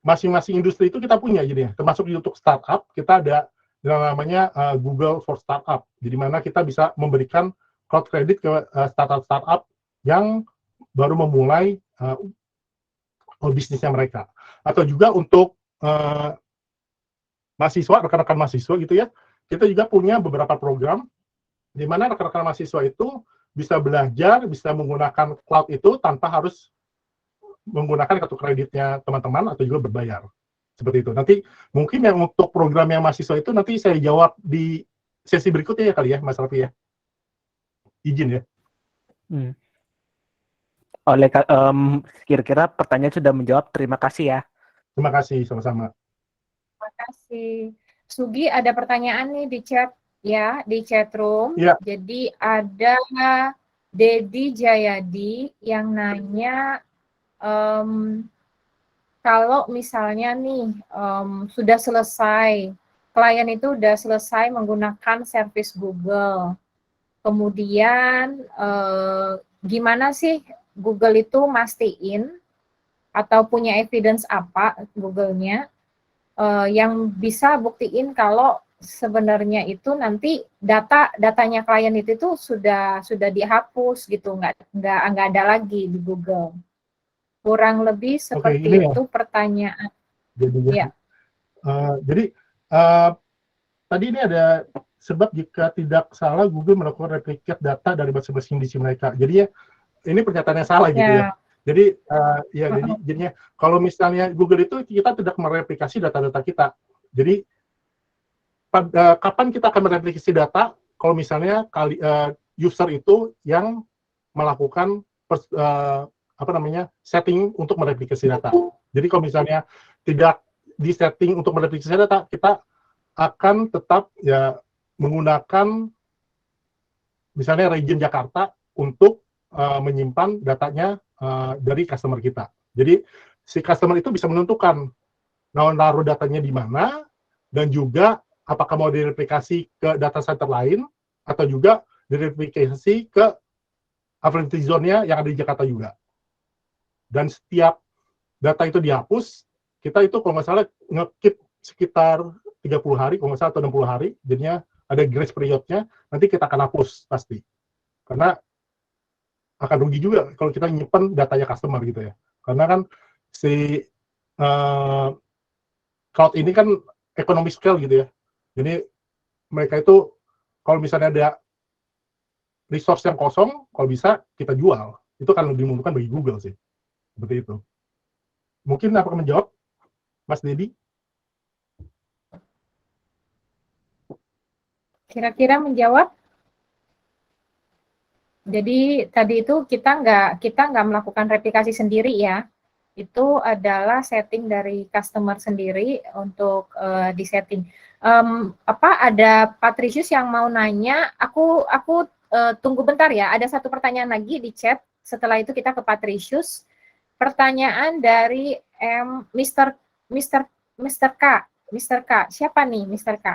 masing-masing industri itu kita punya jadinya, termasuk untuk startup, kita ada yang namanya Google for Startup, di mana kita bisa memberikan cloud credit ke startup-startup yang baru memulai bisnisnya mereka. Atau juga untuk mahasiswa, rekan-rekan mahasiswa gitu ya, kita juga punya beberapa program di mana rekan-rekan mahasiswa itu bisa belajar, bisa menggunakan cloud itu tanpa harus menggunakan kartu kreditnya teman-teman atau juga berbayar. Seperti itu. Nanti mungkin yang untuk program yang mahasiswa itu nanti saya jawab di sesi berikutnya ya kali ya, Mas Raffi ya. Izin ya. Kira-kira pertanyaan sudah menjawab. Terima kasih ya. Terima kasih, sama-sama. Terima kasih. Sugi, ada pertanyaan nih di chat ya, di chat room. Ya. Jadi ada Dedi Jayadi yang nanya, kalau misalnya nih sudah selesai, klien itu sudah selesai menggunakan service Google, kemudian gimana sih Google itu mastiin atau punya evidence apa Google-nya yang bisa buktiin kalau sebenarnya itu nanti datanya klien itu sudah dihapus gitu, nggak ada lagi di Google. Kurang lebih seperti itu pertanyaan. Jadi tadi ini ada sebab jika tidak salah Google melakukan replikat data dari masing-masing DC mereka. Jadi ya ini pernyataannya salah gitu ya. Jadi jadi jadinya kalau misalnya Google itu kita tidak mereplikasi data-data kita. Jadi kapan kita akan mereplikasi data? Kalau misalnya user itu yang melakukan setting untuk mereplikasi data. Jadi kalau misalnya tidak di setting untuk mereplikasi data, kita akan tetap ya menggunakan misalnya region Jakarta untuk menyimpan datanya dari customer kita. Jadi si customer itu bisa menentukan naruh datanya di mana, dan juga apakah mau direplikasi ke data center lain atau juga direplikasi ke availability zone-nya yang ada di Jakarta juga. Dan setiap data itu dihapus, kita itu kalau nggak salah nge-keep sekitar 30 hari, kalau nggak salah, atau 60 hari, jadinya ada grace period-nya, nanti kita akan hapus pasti. Karena akan rugi juga kalau kita nyimpen datanya customer gitu ya. Karena kan si cloud ini kan economic scale gitu ya. Jadi mereka itu kalau misalnya ada resource yang kosong, kalau bisa kita jual. Itu kan lebih menguntungkan bagi Google sih. Seperti itu. Mungkin apakah menjawab, Mas Dedi? Kira-kira menjawab? Jadi tadi itu kita nggak melakukan replikasi sendiri ya. Itu adalah setting dari customer sendiri untuk disetting. Ada Patricius yang mau nanya, aku tunggu bentar ya, ada satu pertanyaan lagi di chat, setelah itu kita ke Patricius. Pertanyaan dari Mr. K, siapa nih Mr. K?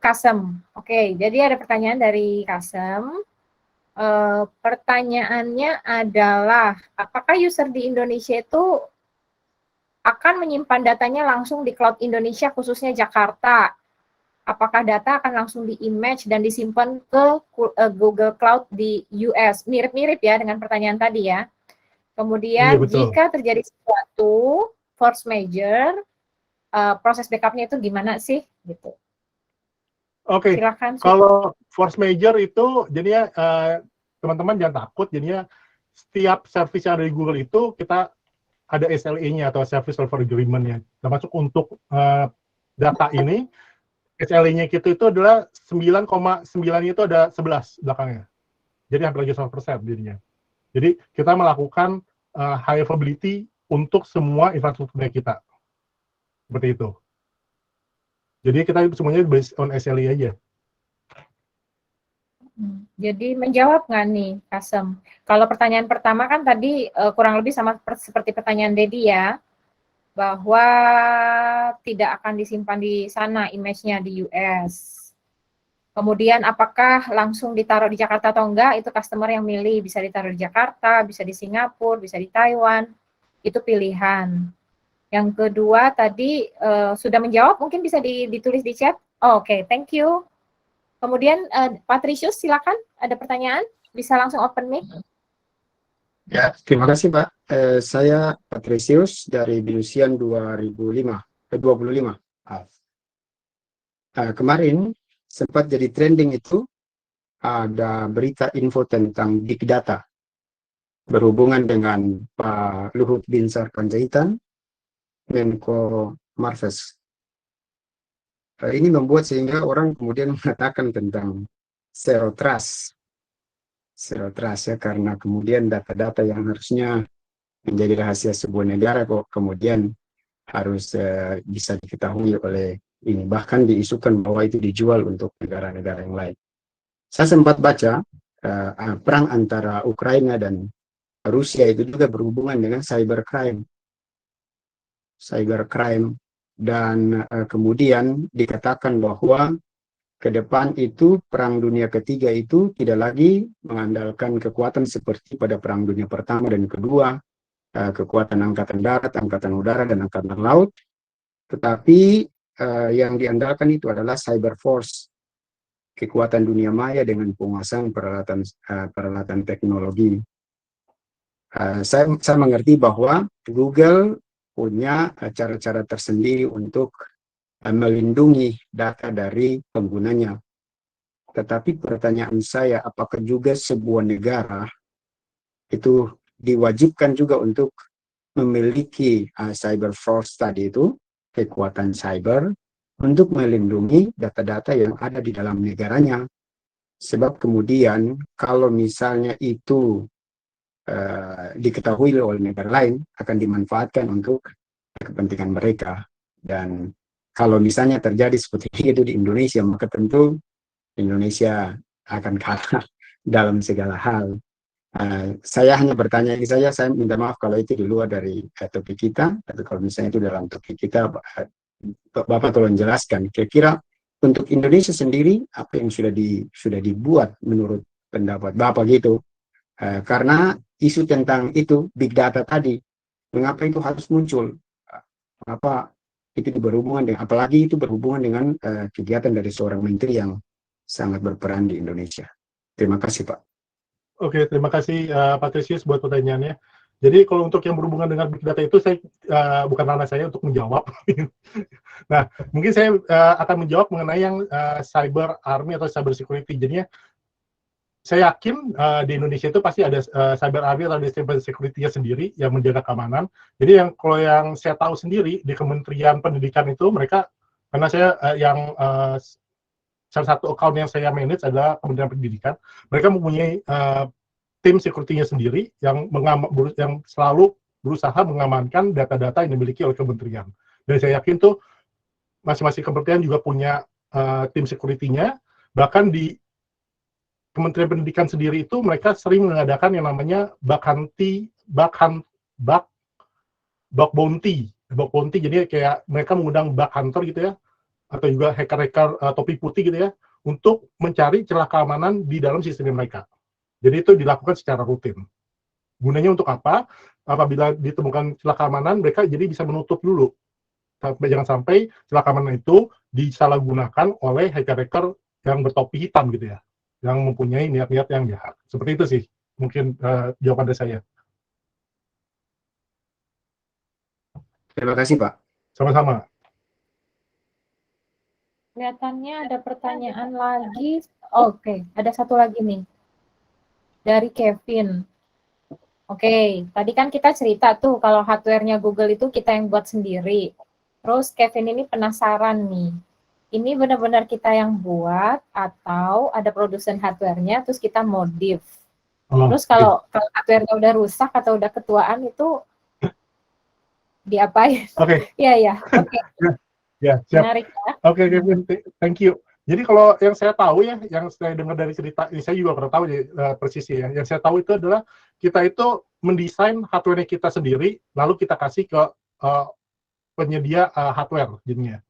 Kasem. Oke, jadi ada pertanyaan dari Kasem. Pertanyaannya adalah, apakah user di Indonesia itu akan menyimpan datanya langsung di cloud Indonesia, khususnya Jakarta? Apakah data akan langsung di-image dan disimpan ke Google Cloud di US? Mirip-mirip ya dengan pertanyaan tadi ya. Kemudian jika terjadi sesuatu force major, proses backupnya itu gimana sih? Gitu. Oke, Silakan. kalau force major itu jadinya teman-teman jangan takut, jadinya setiap service yang ada di Google itu kita ada SLA-nya atau Service Level Agreement-nya. Termasuk untuk data ini, SLA-nya kita itu adalah 9,9 itu ada 11 belakangnya. Jadi hampir lagi 100% dirinya. Jadi kita melakukan high availability untuk semua infrastrukturnya kita. Seperti itu. Jadi kita semuanya based on SLA aja. Jadi menjawab nggak nih, Kasem? Kalau pertanyaan pertama kan tadi kurang lebih sama seperti pertanyaan Dedi ya, bahwa tidak akan disimpan di sana image-nya di US. Kemudian apakah langsung ditaruh di Jakarta atau enggak, itu customer yang milih, bisa ditaruh di Jakarta, bisa di Singapura, bisa di Taiwan, itu pilihan. Yang kedua tadi sudah menjawab, mungkin bisa ditulis di chat. Oke, thank you. Kemudian Patricius, silakan, ada pertanyaan, bisa langsung open mic. Ya, terima kasih Pak. Saya Patricius dari Bilusian 25. Kemarin sempat jadi trending itu ada berita info tentang big data berhubungan dengan Pak Luhut Binsar Panjaitan, Menko Marves. Ini membuat sehingga orang kemudian mengatakan tentang zero trust ya, karena kemudian data-data yang harusnya menjadi rahasia sebuah negara kok kemudian harus bisa diketahui oleh ini, bahkan diisukan bahwa itu dijual untuk negara-negara yang lain. Saya sempat baca perang antara Ukraina dan Rusia itu juga berhubungan dengan cybercrime, dan kemudian dikatakan bahwa ke depan itu perang dunia ketiga itu tidak lagi mengandalkan kekuatan seperti pada perang dunia pertama dan kedua, kekuatan angkatan darat, angkatan udara, dan angkatan laut, tetapi yang diandalkan itu adalah cyber force, kekuatan dunia maya dengan penguasaan peralatan teknologi. Saya mengerti bahwa Google punya cara-cara tersendiri untuk melindungi data dari penggunanya. Tetapi pertanyaan saya, apakah juga sebuah negara itu diwajibkan juga untuk memiliki cyber force tadi itu, kekuatan cyber, untuk melindungi data-data yang ada di dalam negaranya. Sebab kemudian kalau misalnya itu diketahui oleh negara lain, akan dimanfaatkan untuk kepentingan mereka. Dan kalau misalnya terjadi seperti itu di Indonesia, maka tentu Indonesia akan kalah dalam segala hal. Saya hanya bertanya ini saja, saya minta maaf kalau itu di luar dari topik kita, tapi kalau misalnya itu dalam topik kita, Bapak tolong jelaskan, kira-kira untuk Indonesia sendiri, apa yang sudah dibuat menurut pendapat Bapak gitu. Karena isu tentang itu, big data tadi, mengapa itu harus muncul? Mengapa itu berhubungan dengan, apalagi itu berhubungan dengan kegiatan dari seorang menteri yang sangat berperan di Indonesia. Terima kasih, Pak. Oke, terima kasih Patricius buat pertanyaannya. Jadi kalau untuk yang berhubungan dengan big data itu, saya bukan ranah saya untuk menjawab. Nah, mungkin saya akan menjawab mengenai yang cyber army atau cyber security. Jadinya saya yakin di Indonesia itu pasti ada cyber army atau cyber security-nya sendiri yang menjaga keamanan. Jadi kalau yang saya tahu sendiri di Kementerian Pendidikan itu mereka, karena saya yang salah satu account yang saya manage adalah Kementerian Pendidikan. Mereka mempunyai tim security-nya sendiri yang selalu berusaha mengamankan data-data yang dimiliki oleh kementerian. Dan saya yakin tuh masing-masing kementerian juga punya tim security-nya. Bahkan di Kementerian Pendidikan sendiri itu mereka sering mengadakan yang namanya bug bounty. Jadi kayak mereka mengundang bug hunter gitu ya, atau juga hacker-hacker topi putih gitu ya, untuk mencari celah keamanan di dalam sistem mereka. Jadi itu dilakukan secara rutin. Gunanya untuk apa? Apabila ditemukan celah keamanan, mereka jadi bisa menutup dulu. Jangan sampai celah keamanan itu disalahgunakan oleh hacker-hacker yang bertopi hitam gitu ya, yang mempunyai niat-niat yang jahat. Seperti itu sih, mungkin jawaban dari saya. Terima kasih, Pak. Sama-sama. Kelihatannya ada pertanyaan lagi. Oke, ada satu lagi nih. Dari Kevin. Oke, tadi kan kita cerita tuh kalau hardware-nya Google itu kita yang buat sendiri. Terus Kevin ini penasaran nih. Ini benar-benar kita yang buat atau ada produsen hardware-nya terus kita modif. Terus kalau hardware-nya udah rusak atau udah ketuaan itu diapain? Oke. Iya. Oke. Ya, siap. Menarik ya. Oke, Kevin, thank you. Jadi kalau yang saya tahu ya, yang saya dengar dari cerita, ini saya juga pernah tahu persisnya ya. Yang saya tahu itu adalah kita itu mendesain hardware kita sendiri, lalu kita kasih ke penyedia hardware jadinya.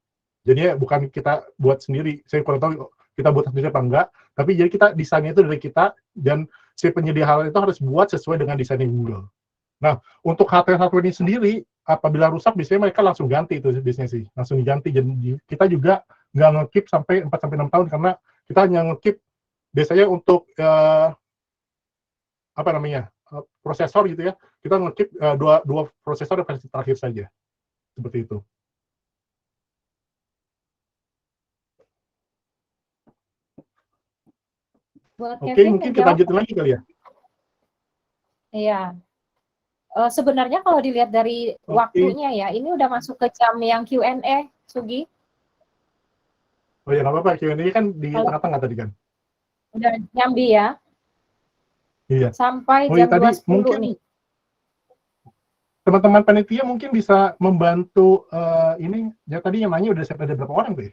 Jadi bukan kita buat sendiri. Saya kurang tahu kita buat sendiri apa enggak, tapi jadi kita desainnya itu dari kita, dan si penyedia hardware itu harus buat sesuai dengan desainnya Google. Nah, untuk hardware ini sendiri, apabila rusak, biasanya mereka langsung ganti itu biasanya sih, langsung diganti. Jadi kita juga nggak nge-keep sampai 4-6 tahun, karena kita hanya nge-keep biasanya untuk prosesor gitu ya, kita nge-keep dua prosesor versi terakhir saja, seperti itu. Oke, mungkin kita lanjutin lagi kali ya. Iya. Sebenarnya kalau dilihat dari waktunya ya, ini udah masuk ke jam yang Q&A, Sugi. Oh ya, nggak apa-apa, Q&A kan di tengah-tengah tadi kan. Udah nyambi ya. Iya. Sampai jam 2.10 nih. Teman-teman panitia mungkin bisa membantu ini, ya tadi yang nanya udah ada berapa orang tuh ya?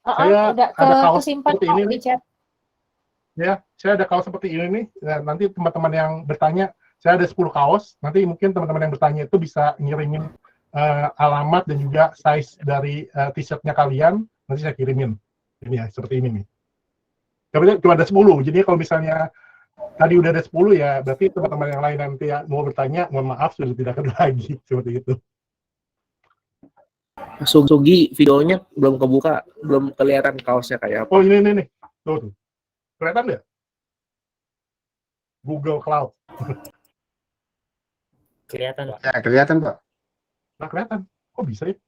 Saya udah ada kaos kesimpan seperti ini di chat. Ya, saya ada kaos seperti ini nih. Nah, nanti teman-teman yang bertanya, saya ada 10 kaos. Nanti mungkin teman-teman yang bertanya itu bisa ngirimin alamat dan juga size dari t-shirtnya kalian. Nanti saya kirimin. Ini ya, seperti ini nih. Tapi cuma ada 10. Jadi kalau misalnya tadi udah ada 10 ya, berarti teman-teman yang lain nanti ya, mau bertanya, mohon maaf sudah tidak ada lagi. Seperti itu. Sugi, videonya belum kebuka, belum kelihatan kaosnya kayak apa. Oh, ini nih. Tuh. Kelihatan nggak? Google Cloud. Kelihatan, Pak. Ya, kelihatan, Pak. Nah, kelihatan. Kok bisa ya?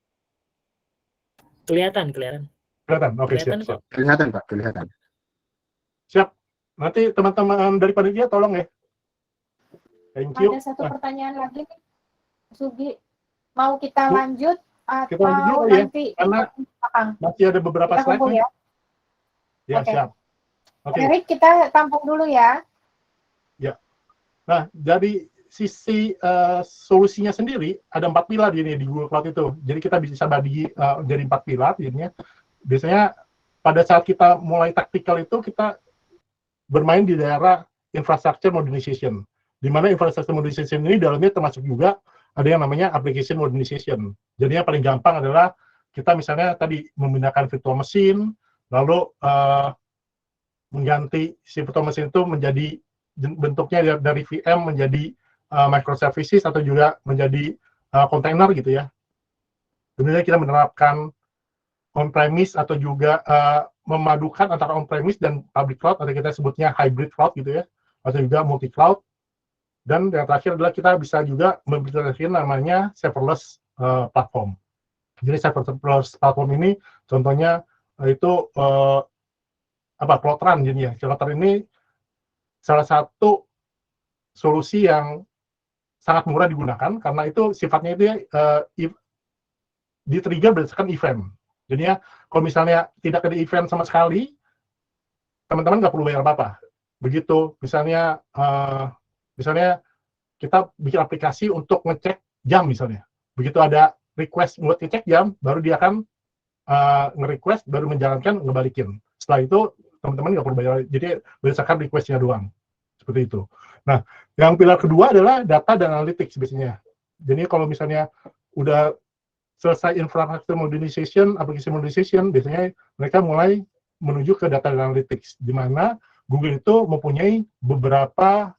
Kelihatan. Kelihatan, oke, siap. Kelihatan, Pak, kelihatan. Siap. Nanti teman-teman dari panitia tolong ya. Thank you. Ada satu pertanyaan lagi nih, Sugi. Mau kita lanjut atau kita lanjut dulu nanti ya, karena masih ada beberapa slide. ya. Ya, okay. Siap. Oke. Erik, kita tampung dulu ya. Ya. Nah, dari sisi solusinya sendiri ada 4 pilar ini di Google Cloud itu. Jadi kita bisa bagi jadi 4 pilar jadinya. Biasanya pada saat kita mulai taktikal itu kita bermain di daerah infrastructure modernization. Di mana infrastructure modernization ini dalamnya termasuk juga ada yang namanya application modernization. Jadi yang paling gampang adalah kita misalnya tadi memindahkan virtual machine, lalu mengganti si virtual machine itu menjadi bentuknya dari VM menjadi microservices atau juga menjadi container gitu ya. Kemudian kita menerapkan on-premise atau juga memadukan antara on-premise dan public cloud, atau kita sebutnya hybrid cloud gitu ya, atau juga multi-cloud. Dan yang terakhir adalah kita bisa juga memiliki namanya serverless platform. Jadi serverless platform ini contohnya itu Cloud Run jadinya. Cloud Run ini salah satu solusi yang sangat murah digunakan karena itu sifatnya itu di-trigger berdasarkan event. Jadi ya, kalau misalnya tidak ada event sama sekali, teman-teman nggak perlu bayar apa-apa. Begitu, misalnya kita bikin aplikasi untuk ngecek jam misalnya. Begitu ada request buat ngecek jam, baru dia akan nge-request, baru menjalankan, ngebalikin. Setelah itu, teman-teman nggak perlu bayar, jadi berdasarkan request-nya doang. Seperti itu. Nah, yang pilar kedua adalah data dan analytics biasanya. Jadi kalau misalnya udah selesai infrastructure modernization, application modernization, biasanya mereka mulai menuju ke data dan analytics, di mana Google itu mempunyai beberapa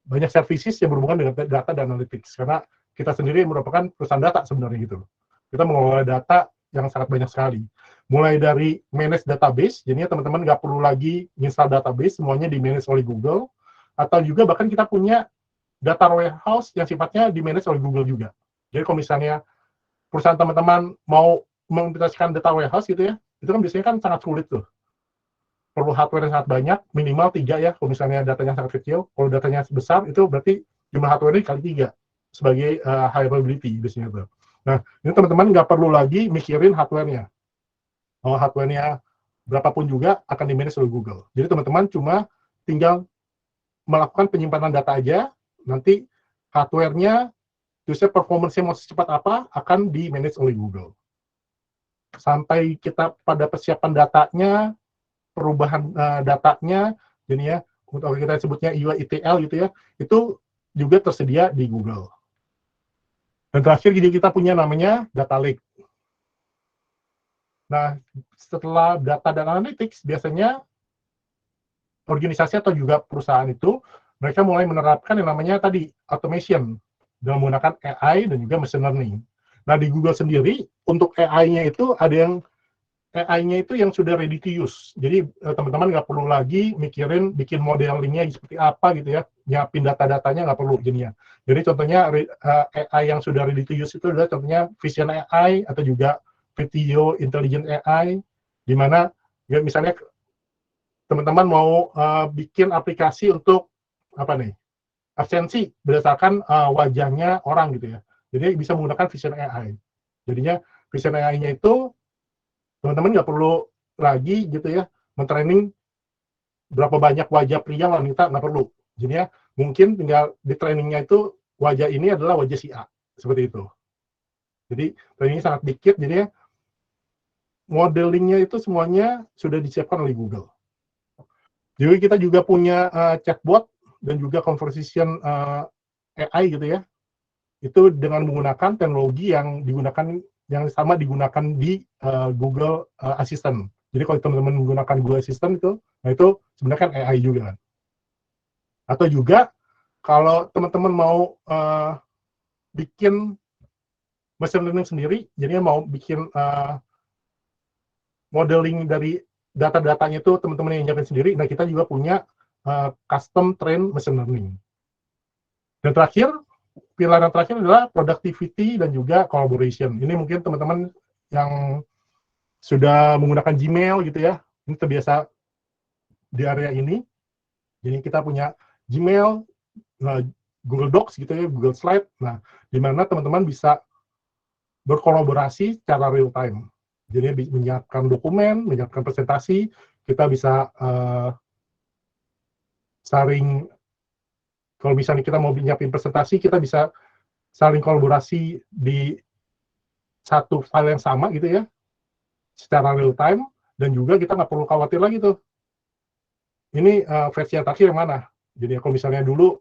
banyak services yang berhubungan dengan data dan analytics, karena kita sendiri merupakan perusahaan data sebenarnya gitu. Kita mengelola data yang sangat banyak sekali. Mulai dari manage database, jadinya teman-teman nggak perlu lagi install database, semuanya di-manage oleh Google, atau juga bahkan kita punya data warehouse yang sifatnya di-manage oleh Google juga. Jadi kalau misalnya perusahaan teman-teman mau mengimplementasikan data warehouse gitu ya, itu kan biasanya kan sangat sulit tuh. Perlu hardware yang sangat banyak, minimal 3 ya, kalau misalnya datanya sangat kecil. Kalau datanya besar, itu berarti jumlah hardware-nya kali 3 sebagai high availability biasanya tuh. Nah, ini teman-teman nggak perlu lagi mikirin hardware-nya. Hardware-nya berapapun juga akan di-manage oleh Google. Jadi teman-teman cuma tinggal melakukan penyimpanan data aja, nanti hardware-nya terusnya performance-nya mau secepat apa, akan di-manage oleh Google. Sampai kita pada persiapan datanya, perubahan datanya, jadinya untuk kita sebutnya UI ETL gitu ya, itu juga tersedia di Google. Dan terakhir jadi kita punya namanya data lake. Nah, setelah data dan analytics, biasanya organisasi atau juga perusahaan itu, mereka mulai menerapkan yang namanya tadi, automation, dengan menggunakan AI dan juga machine learning. Nah, di Google sendiri, untuk AI-nya itu ada yang AI-nya itu yang sudah ready to use. Jadi, teman-teman nggak perlu lagi mikirin bikin modelingnya seperti apa gitu ya, nyiapin data-datanya nggak perlu jadinya. Jadi, contohnya AI yang sudah ready to use itu adalah contohnya Vision AI atau juga Video Intelligent AI, di mana ya, misalnya teman-teman mau bikin aplikasi untuk apa nih? Absensi berdasarkan wajahnya orang gitu ya. Jadi bisa menggunakan Vision AI. Jadinya Vision AI-nya itu teman-teman nggak perlu lagi gitu ya mentraining berapa banyak wajah pria wanita, nggak perlu. Jadinya mungkin tinggal di trainingnya itu wajah ini adalah wajah si A, seperti itu. Jadi trainingnya sangat dikit, jadinya modelingnya itu semuanya sudah disiapkan oleh Google. Jadi kita juga punya chatbot dan juga conversation AI gitu ya, itu dengan menggunakan teknologi yang sama digunakan di Google Assistant. Jadi kalau teman-teman menggunakan Google Assistant itu, nah itu sebenarnya kan AI juga kan. Atau juga kalau teman-teman mau bikin machine learning sendiri, jadinya mau bikin modeling dari data-datanya itu teman-teman yang nyiapin sendiri, nah kita juga punya custom train machine learning. Dan terakhir, pilar yang terakhir adalah productivity dan juga collaboration. Ini mungkin teman-teman yang sudah menggunakan Gmail gitu ya, ini terbiasa di area ini. Jadi kita punya Gmail, Google Docs gitu ya, Google Slide, nah di mana teman-teman bisa berkolaborasi secara real time. Jadi menyiapkan dokumen, menyiapkan presentasi, kita bisa saling, kalau misalnya kita mau nyiapin presentasi, kita bisa saling kolaborasi di satu file yang sama gitu ya, secara real time, dan juga kita nggak perlu khawatir lagi tuh, ini versi yang terakhir yang mana. Jadi kalau misalnya dulu,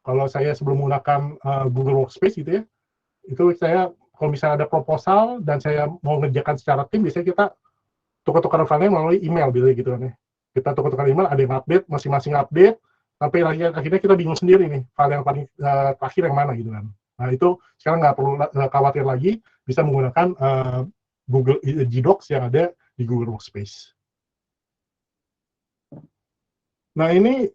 kalau saya sebelum menggunakan Google Workspace gitu ya, itu saya kalau misalnya ada proposal dan saya mau ngerjakan secara tim, biasanya kita tukar-tukar filenya melalui email gitu kan ya. Kita tukar-tukar email, ada yang update, masing-masing update, sampai akhirnya kita bingung sendiri nih, file yang paling terakhir yang mana gitu kan. Nah itu sekarang nggak perlu khawatir lagi, bisa menggunakan Google G-Docs yang ada di Google Workspace. Nah ini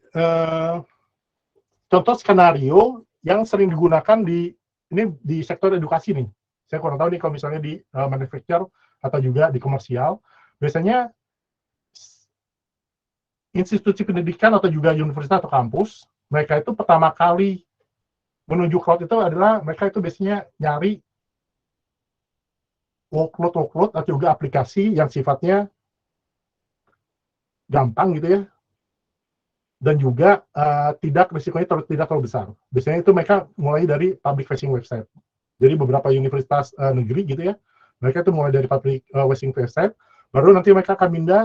contoh skenario yang sering digunakan di sektor edukasi nih. Saya kurang tahu nih kalau misalnya di manufacture atau juga di komersial, biasanya institusi pendidikan atau juga universitas atau kampus, mereka itu pertama kali menuju cloud itu adalah mereka itu biasanya nyari workload atau juga aplikasi yang sifatnya gampang gitu ya, dan juga tidak risikonya tidak terlalu besar. Biasanya itu mereka mulai dari public facing website. Jadi beberapa universitas negeri gitu ya, mereka itu mulai dari public facing website, baru nanti mereka akan pindah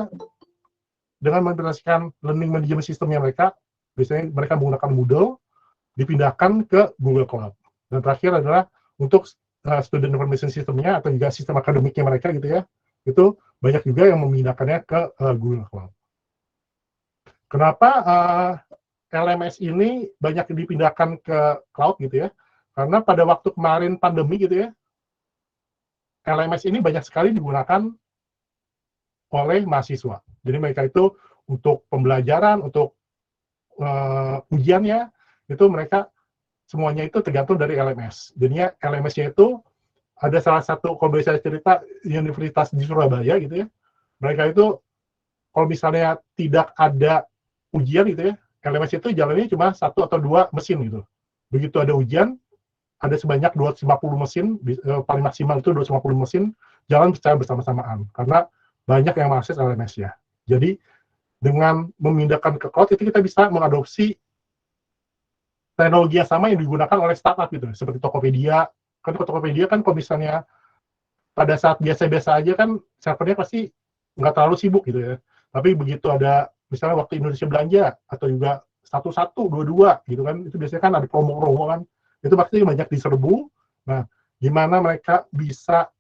dengan mengimplementasikan learning management systemnya mereka. Biasanya mereka menggunakan Moodle, dipindahkan ke Google Cloud. Dan terakhir adalah untuk student information systemnya atau juga sistem akademiknya mereka gitu ya, itu banyak juga yang memindahkannya ke Google Cloud. Kenapa LMS ini banyak dipindahkan ke cloud gitu ya? Karena pada waktu kemarin pandemi gitu ya, LMS ini banyak sekali digunakan oleh mahasiswa. Jadi mereka itu untuk pembelajaran, untuk ujiannya, itu mereka semuanya itu tergantung dari LMS. Jadinya LMS-nya itu ada salah satu, kalau bisa cerita, universitas di Surabaya gitu ya, mereka itu kalau misalnya tidak ada ujian gitu ya, LMS itu jalannya cuma 1 atau 2 mesin gitu. Begitu ada ujian, ada sebanyak 250 mesin, paling maksimal itu 250 mesin, jalan secara bersama-samaan. Karena banyak yang mengakses LMS-nya. Jadi, dengan memindahkan ke cloud, itu kita bisa mengadopsi teknologi yang sama yang digunakan oleh startup gitu, seperti Tokopedia. Kan Tokopedia kan kalau misalnya pada saat biasa-biasa aja kan servernya pasti nggak terlalu sibuk gitu ya. Tapi begitu ada misalnya waktu Indonesia belanja atau juga 11, 22 gitu kan, itu biasanya kan ada promo-promo kan, itu pasti banyak diserbu. Nah, gimana mereka bisa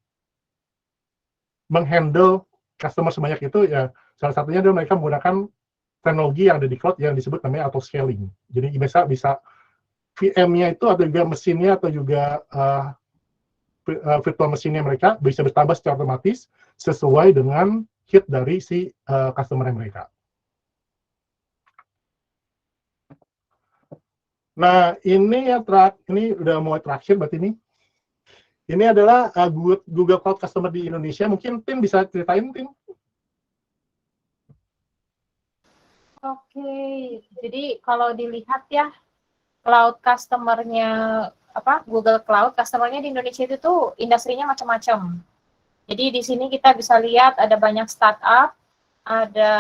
menghandle customer sebanyak itu ya, salah satunya adalah mereka menggunakan teknologi yang ada di cloud yang disebut namanya auto scaling. Jadi bisa VM-nya itu atau juga mesinnya atau juga virtual mesinnya mereka bisa bertambah secara otomatis sesuai dengan hit dari si customer mereka. Nah, ini yang ini udah mulai terakhir berarti ini. Ini adalah Google Cloud Customer di Indonesia. Mungkin Tim bisa ceritain, Tim? Oke, jadi kalau dilihat ya, cloud customer-nya Google Cloud customer-nya di Indonesia itu tuh industrinya macam-macam. Jadi di sini kita bisa lihat ada banyak startup, ada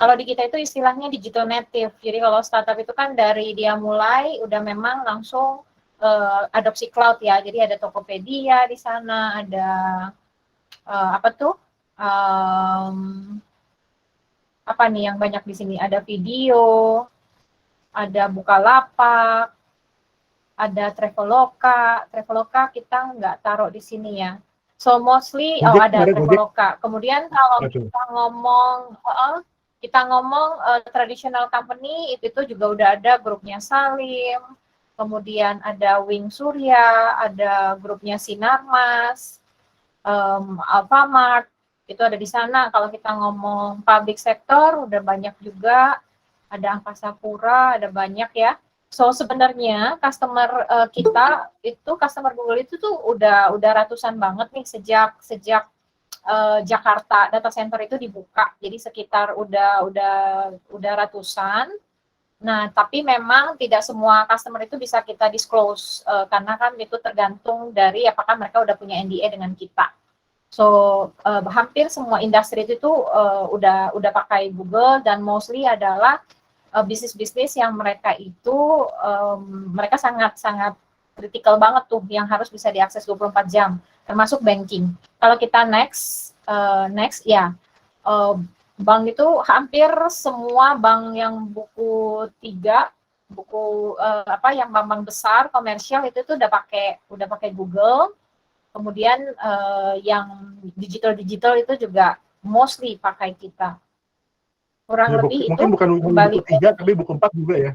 kalau di kita itu istilahnya digital native. Jadi kalau startup itu kan dari dia mulai udah memang langsung adopsi cloud ya. Jadi ada Tokopedia di sana, ada apa nih yang banyak di sini? Ada Video, ada Bukalapak, ada Traveloka. Traveloka kita nggak taruh di sini ya. So mostly ada Traveloka. Kemudian kalau kita ngomong traditional company itu juga udah ada grupnya Salim. Kemudian ada Wing Surya, ada grupnya Sinarmas, Alfamart. Itu ada di sana. Kalau kita ngomong public sector, udah banyak juga, ada Angkasa Pura, ada banyak ya. So sebenarnya customer kita itu customer Google itu tuh udah ratusan banget nih sejak Jakarta data center itu dibuka. Jadi sekitar udah ratusan. Nah, tapi memang tidak semua customer itu bisa kita disclose karena kan itu tergantung dari apakah mereka udah punya NDA dengan kita. So hampir semua industri itu udah pakai Google dan mostly adalah bisnis-bisnis yang mereka itu mereka sangat kritikal banget tuh yang harus bisa diakses 24 jam termasuk banking. Kalau kita next ya bank itu hampir semua bank yang buku 3 buku yang bank besar komersial itu tuh udah pakai Google. Kemudian yang digital itu juga mostly pakai kita. Kurang lebih mungkin itu bukan buku 3 tapi buku 4 juga ya.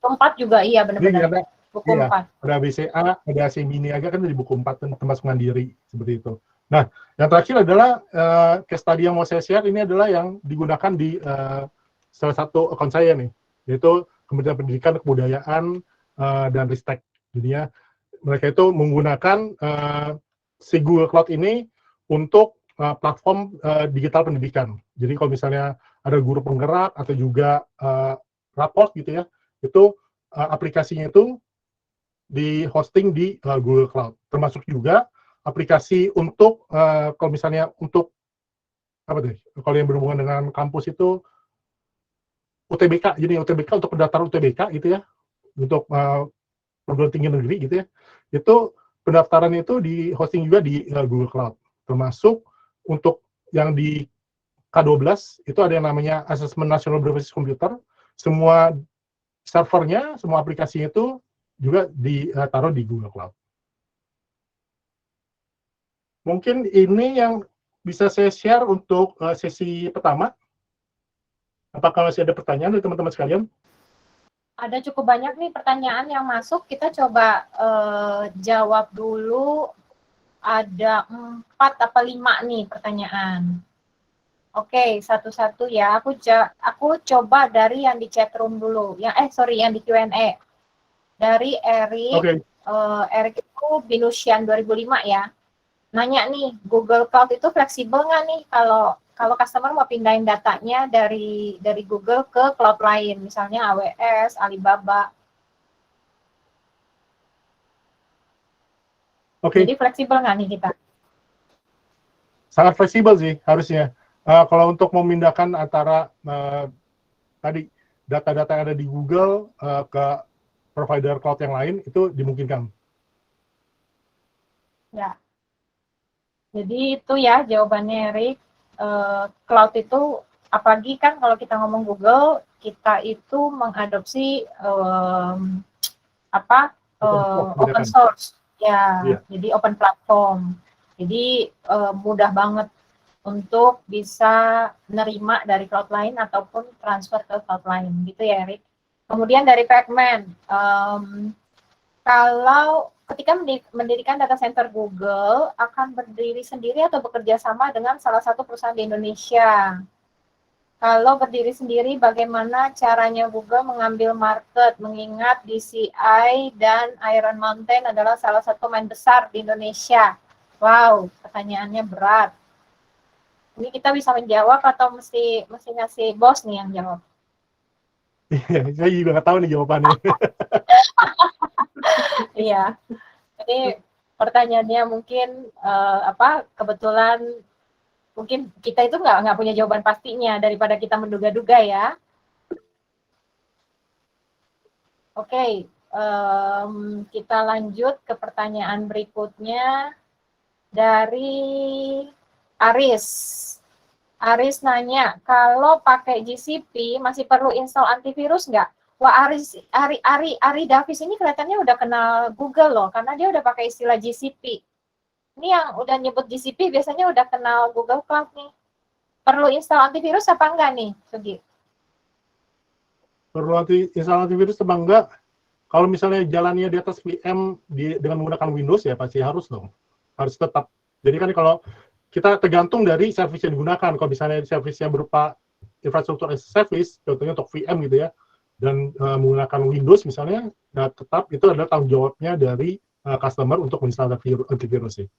Buku 4 juga iya benar-benar. Buku 4. Ada BCA, ada Semi Niaga kan di buku 4 termasuk Mandiri seperti itu. Nah, yang terakhir adalah case study yang mau saya share ini adalah yang digunakan di salah satu akun saya nih, yaitu Kementerian Pendidikan, Kebudayaan dan Ristek. Jadinya mereka itu menggunakan si Google Cloud ini untuk platform digital pendidikan. Jadi kalau misalnya ada guru penggerak atau juga raport gitu ya, itu aplikasinya itu di hosting di Google Cloud. Termasuk juga aplikasi untuk kalau misalnya untuk apa tuh? Kalau yang berhubungan dengan kampus itu UTBK, jadi UTBK untuk pendaftaran UTBK gitu ya, untuk perguruan tinggi negeri gitu ya, itu pendaftaran itu di hosting juga di Google Cloud, termasuk untuk yang di K12 itu ada yang namanya Assessment National Berbasis Komputer, semua servernya, semua aplikasinya itu juga ditaruh di Google Cloud. Mungkin ini yang bisa saya share untuk sesi pertama. Apakah masih ada pertanyaan dari teman-teman sekalian? Ada cukup banyak nih pertanyaan yang masuk. Kita coba jawab dulu. Ada 4 apa 5 nih pertanyaan. Oke, satu-satu ya. Aku coba dari yang di chat room dulu. Yang di Q&A. Dari Erik. Oke. Erik itu Binusian 2005 ya. Nanya nih, Google Cloud itu fleksibel nggak nih kalau customer mau pindahin datanya dari Google ke cloud lain, misalnya AWS, Alibaba. Oke. Jadi fleksibel nggak nih kita? Sangat fleksibel sih harusnya. Kalau untuk memindahkan antara tadi data-data yang ada di Google ke provider cloud yang lain itu dimungkinkan. Ya. Jadi itu ya jawabannya Erik. Cloud itu, apalagi kan kalau kita ngomong Google, kita itu mengadopsi open source. Ya, yeah. Jadi open platform. Jadi mudah banget untuk bisa menerima dari cloud lain ataupun transfer ke cloud lain, gitu ya Erik. Kemudian dari Pacman, kalau ketika mendirikan data center Google, akan berdiri sendiri atau bekerja sama dengan salah satu perusahaan di Indonesia? Kalau berdiri sendiri, bagaimana caranya Google mengambil market, mengingat DCI dan Iron Mountain adalah salah satu main besar di Indonesia? Wow, pertanyaannya berat. Ini kita bisa menjawab atau mesti ngasih bos nih yang jawab? Saya juga nggak tahu nih jawabannya. Iya, ini pertanyaannya mungkin kebetulan mungkin kita itu nggak punya jawaban pastinya daripada kita menduga-duga ya. Oke, kita lanjut ke pertanyaan berikutnya dari Aris. Aris nanya, kalau pakai GCP masih perlu install antivirus nggak? Wah, Ari Davis ini kelihatannya udah kenal Google loh, karena dia udah pakai istilah GCP. Ini yang udah nyebut GCP biasanya udah kenal Google Cloud nih. Perlu install antivirus apa enggak nih, Sugi? Perlu install antivirus apa enggak? Kalau misalnya jalannya di atas VM dengan menggunakan Windows ya pasti harus dong. Harus tetap. Jadi kan kalau kita tergantung dari service yang digunakan. Kalau misalnya service-nya berupa infrastruktur as a service, contohnya untuk VM gitu ya, dan menggunakan Windows misalnya, nah tetap itu adalah tanggung jawabnya dari customer untuk menginstal antivirus sih.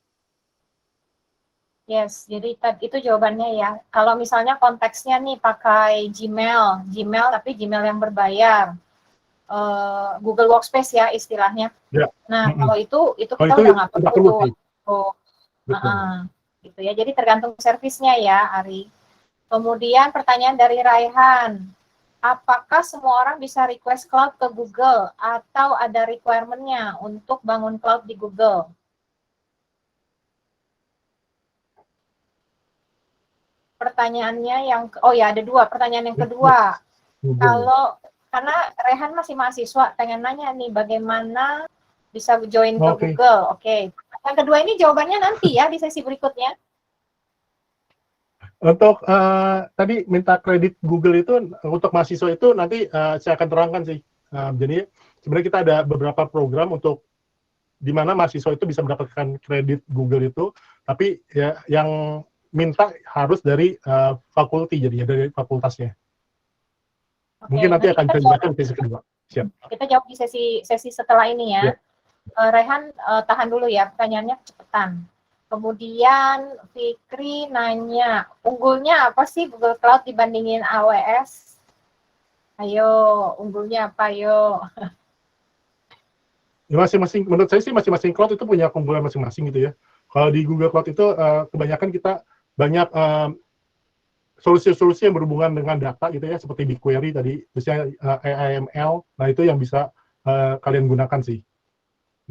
Yes, jadi itu jawabannya ya. Kalau misalnya konteksnya nih pakai Gmail tapi Gmail yang berbayar, Google Workspace ya istilahnya. Ya. Nah, kalau itu kita udah nggak perlu. Gitu ya. Jadi tergantung servisnya ya, Ari. Kemudian pertanyaan dari Raihan. Apakah semua orang bisa request cloud ke Google atau ada requirement-nya untuk bangun cloud di Google? Pertanyaannya ada 2. Pertanyaan yang kedua. Karena Rehan masih mahasiswa, pengen nanya nih bagaimana bisa join ke Google. Oke. Yang kedua ini jawabannya nanti ya di sesi berikutnya. Untuk tadi minta kredit Google itu untuk mahasiswa itu nanti saya akan terangkan sih. Jadi sebenarnya kita ada beberapa program untuk di mana mahasiswa itu bisa mendapatkan kredit Google itu, tapi ya yang minta harus dari fakulti jadinya dari fakultasnya. Oke, mungkin nanti akan kita jelaskan di sesi kedua. Siap. Kita jawab di sesi setelah ini ya. Rehan tahan dulu ya pertanyaannya cepetan. Kemudian Fikri nanya, unggulnya apa sih Google Cloud dibandingin AWS? Ayo, unggulnya apa, ayo? Ya, masing-masing, menurut saya sih masing-masing cloud itu punya keunggulan masing-masing gitu ya. Kalau di Google Cloud itu kebanyakan kita banyak solusi-solusi yang berhubungan dengan data gitu ya, seperti BigQuery tadi, misalnya AIML. Nah itu yang bisa kalian gunakan sih.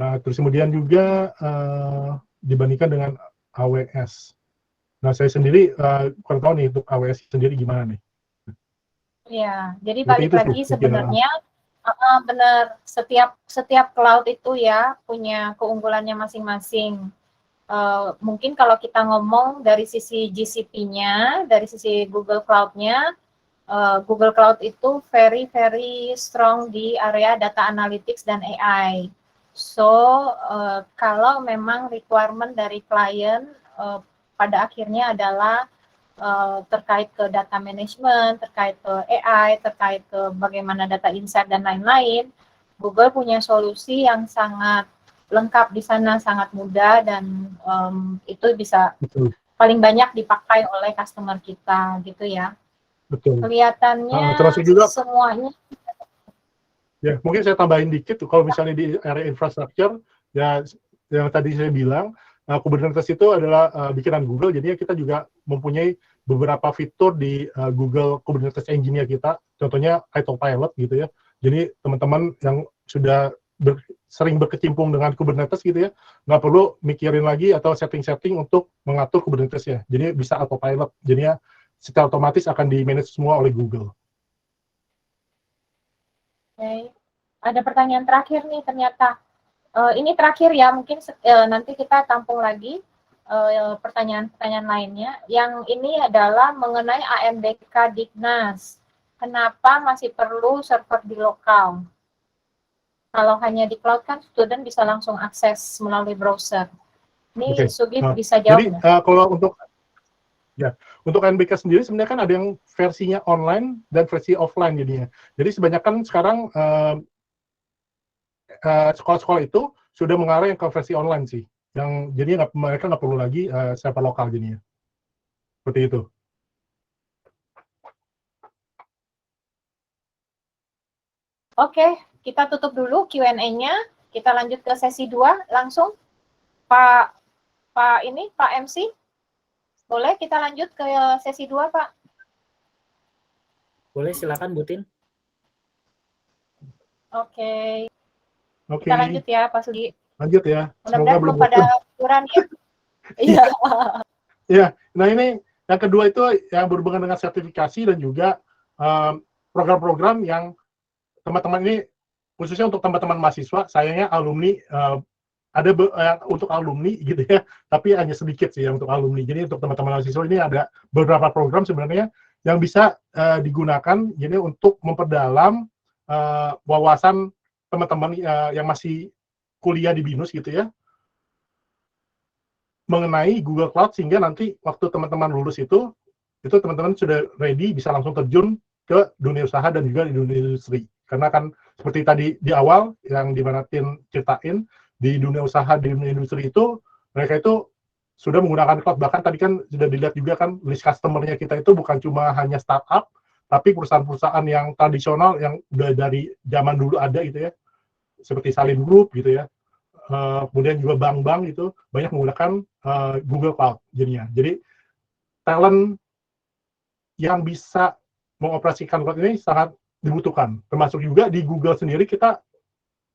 Nah terus kemudian juga dibandingkan dengan AWS. Nah saya sendiri kurang tahu nih untuk AWS sendiri gimana nih. Ya, jadi Berarti balik itu sih, lagi mungkin, sebenarnya benar setiap cloud itu ya punya keunggulannya masing-masing. Mungkin kalau kita ngomong dari sisi GCP-nya, dari sisi Google Cloud-nya, Google Cloud itu very very strong di area data analytics dan AI. So kalau memang requirement dari klien pada akhirnya adalah terkait ke data management, terkait ke AI, terkait ke bagaimana data insight dan lain-lain, Google punya solusi yang sangat lengkap di sana, sangat mudah, dan itu bisa betul. paling banyak dipakai oleh customer kita gitu ya. Betul. Kelihatannya Termasuk juga semuanya. ya, mungkin saya tambahin dikit tuh, kalau misalnya di area infrastructure, ya yang tadi saya bilang, Kubernetes itu adalah bikinan Google, jadinya kita juga mempunyai beberapa fitur di Google Kubernetes Engine-nya kita, contohnya Autopilot gitu ya. Jadi teman-teman yang sudah sering berkecimpung dengan Kubernetes gitu ya, nggak perlu mikirin lagi atau setting-setting untuk mengatur Kubernetes-nya. Jadi bisa Autopilot, jadinya secara otomatis akan di-manage semua oleh Google. Okay. Ada pertanyaan terakhir nih ternyata. Ini terakhir ya, mungkin nanti kita tampung lagi pertanyaan-pertanyaan lainnya. Yang ini adalah mengenai AMDK Dignas. Kenapa masih perlu server di lokal? Kalau hanya di cloud kan student bisa langsung akses melalui browser. Ini Sugip bisa jawab. Jadi kalau untuk AMDK sendiri sebenarnya kan ada yang versinya online dan versi offline jadinya. Jadi sebanyakan sekarang sekolah-sekolah itu sudah mengarah yang ke versi online sih, yang jadi mereka nggak perlu lagi server lokal jadinya, seperti itu. Oke, kita tutup dulu Q&A-nya, kita lanjut ke sesi 2 langsung. Pak MC, boleh kita lanjut ke sesi 2 Pak? Boleh, silakan Bu Tin. Oke. Kita lanjut ya, Pak Sugi. Lanjut ya. Mudah-mudahan belum pada ukuran ya. Iya. Ya, nah ini yang kedua itu yang berhubungan dengan sertifikasi dan juga program-program yang teman-teman ini, khususnya untuk teman-teman mahasiswa, sayangnya alumni, ada untuk alumni gitu ya, tapi hanya sedikit sih yang untuk alumni. Jadi untuk teman-teman mahasiswa ini ada beberapa program sebenarnya yang bisa digunakan jadi untuk memperdalam wawasan teman-teman yang masih kuliah di BINUS gitu ya, mengenai Google Cloud, sehingga nanti waktu teman-teman lulus itu teman-teman sudah ready, bisa langsung terjun ke dunia usaha dan juga di dunia industri. Karena kan seperti tadi di awal yang dimana Tin ceritain, di dunia usaha, di dunia industri itu mereka itu sudah menggunakan cloud. Bahkan tadi kan sudah dilihat juga kan list customer-nya kita itu bukan cuma hanya startup, tapi perusahaan-perusahaan yang tradisional yang udah dari zaman dulu ada gitu ya, seperti Salim Group gitu ya. Kemudian juga bank-bank itu banyak menggunakan Google Cloud jadinya. Jadi talent yang bisa mengoperasikan cloud ini sangat dibutuhkan. Termasuk juga di Google sendiri kita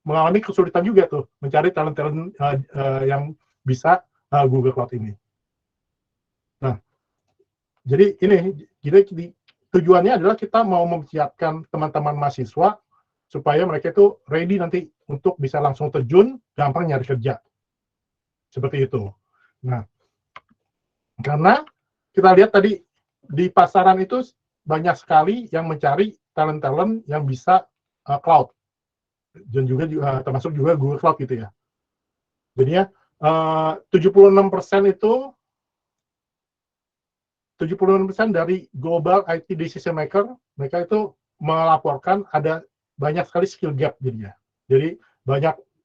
mengalami kesulitan juga tuh mencari talent-talent yang bisa Google Cloud ini. Nah, jadi ini tujuannya adalah kita mau mempersiapkan teman-teman mahasiswa supaya mereka itu ready nanti untuk bisa langsung terjun, gampang nyari kerja. Seperti itu. Nah, karena kita lihat tadi di pasaran itu banyak sekali yang mencari talent-talent yang bisa cloud. Dan juga termasuk juga Google Cloud gitu ya. Jadinya 76% itu 76% dari global IT decision maker, mereka itu melaporkan ada banyak sekali skill gap jadinya. Jadi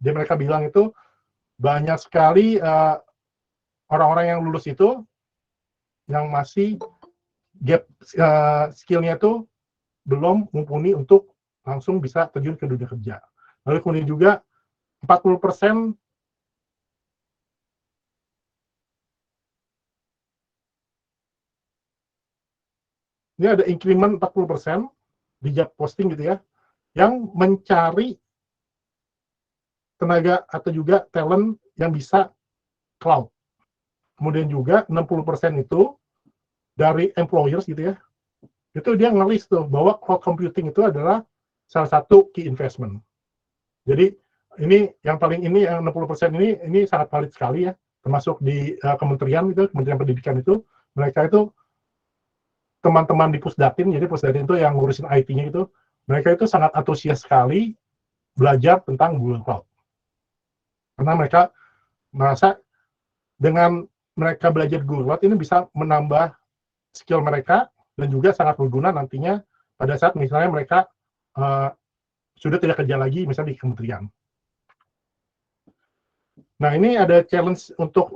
mereka bilang itu banyak sekali orang-orang yang lulus itu yang masih gap skillnya itu belum mumpuni untuk langsung bisa terjun ke dunia kerja. Lalu kemudian juga 40% ini ada increment 40% di job posting gitu ya, yang mencari tenaga atau juga talent yang bisa cloud. Kemudian juga 60% itu dari employers gitu ya, itu dia ngelis tuh bahwa cloud computing itu adalah salah satu key investment. Jadi ini yang paling ini yang 60% ini sangat valid sekali ya, termasuk di kementerian itu, Kementerian Pendidikan itu, mereka itu teman-teman di Pusdatin, jadi Pusdatin itu yang ngurusin IT-nya itu, mereka itu sangat antusias sekali belajar tentang Google Cloud. Karena mereka merasa dengan mereka belajar Google Cloud ini bisa menambah skill mereka dan juga sangat berguna nantinya pada saat misalnya mereka sudah tidak kerja lagi misalnya di kementerian. Nah, ini ada challenge untuk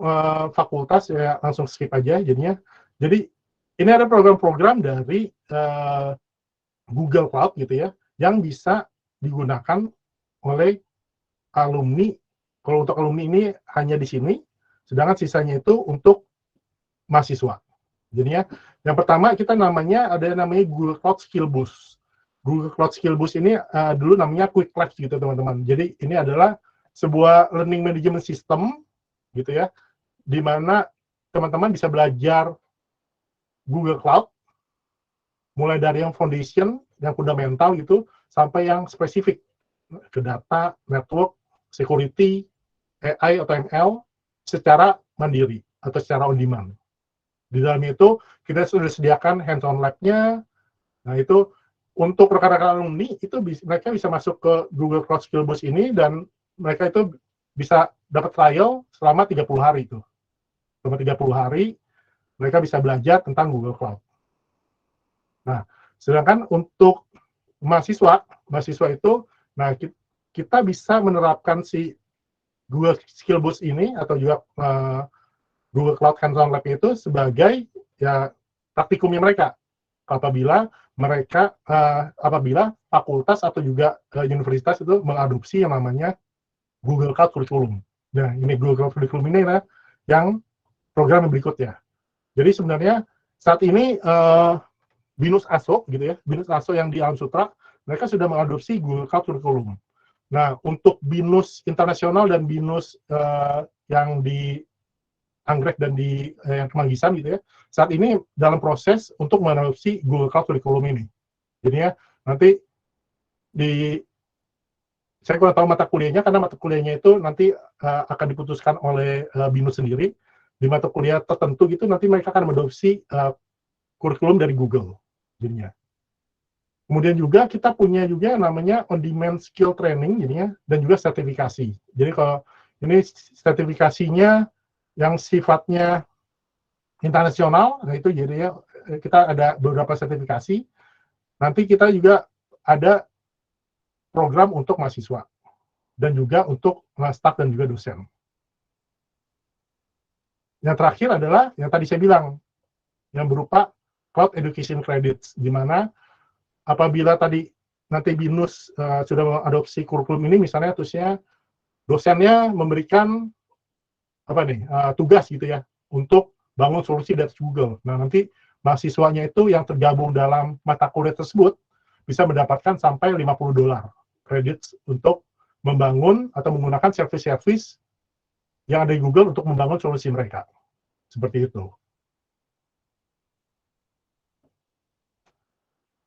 fakultas, ya langsung skip aja jadinya. Jadi ini ada program-program dari Google Cloud gitu ya, yang bisa digunakan oleh alumni. Kalau untuk alumni ini hanya di sini, sedangkan sisanya itu untuk mahasiswa. Jadinya yang pertama kita namanya Google Cloud Skill Boost. Google Cloud Skill Boost ini dulu namanya Quick Labs gitu teman-teman. Jadi ini adalah sebuah learning management system gitu ya, di mana teman-teman bisa belajar Google Cloud mulai dari yang foundation, yang fundamental gitu, sampai yang spesifik ke data, network, security, AI atau ML secara mandiri atau secara on demand. Di dalam itu kita sudah sediakan hands-on lab-nya. Nah, itu untuk rekan-rekan alumni itu mereka bisa masuk ke Google Cloud Skill Boost ini dan mereka itu bisa dapat trial selama 30 hari itu. Selama 30 hari mereka bisa belajar tentang Google Cloud. Nah, sedangkan untuk mahasiswa itu, nah kita bisa menerapkan si Google Skill Boost ini atau juga Google Cloud Hands-on Lab itu sebagai ya praktikumnya mereka apabila fakultas atau juga universitas itu mengadopsi yang namanya Google Cloud Curriculum. Nah, ini Google Cloud Curriculum ini ya, yang program yang berikutnya. Jadi sebenarnya saat ini BINUS ASO gitu ya, BINUS ASO yang di Alam Sutra, mereka sudah mengadopsi Google Cloud Curriculum. Nah, untuk BINUS internasional dan BINUS yang di Anggrek dan di yang Kemanggisan gitu ya, saat ini dalam proses untuk mengadopsi Google Cloud Curriculum ini. Jadi ya, nanti saya kurang tahu mata kuliahnya, karena mata kuliahnya itu nanti akan diputuskan oleh BINUS sendiri. Di mata kuliah tertentu gitu, nanti mereka akan mengadopsi kurikulum dari Google. Jadinya. Kemudian juga kita punya juga namanya on-demand skill training jadinya, dan juga sertifikasi. Jadi kalau ini sertifikasinya yang sifatnya internasional, nah itu jadinya kita ada beberapa sertifikasi. Nanti kita juga ada program untuk mahasiswa dan juga untuk staf dan juga dosen. Yang terakhir adalah yang tadi saya bilang, yang berupa Cloud Education Credits, di mana apabila tadi nanti BINUS sudah mengadopsi kurikulum ini, misalnya terusnya dosennya memberikan tugas gitu ya untuk bangun solusi dari Google. Nah, nanti mahasiswanya itu yang tergabung dalam mata kuliah tersebut bisa mendapatkan sampai $50 kredit untuk membangun atau menggunakan service-service yang ada di Google untuk membangun solusi mereka. Seperti itu.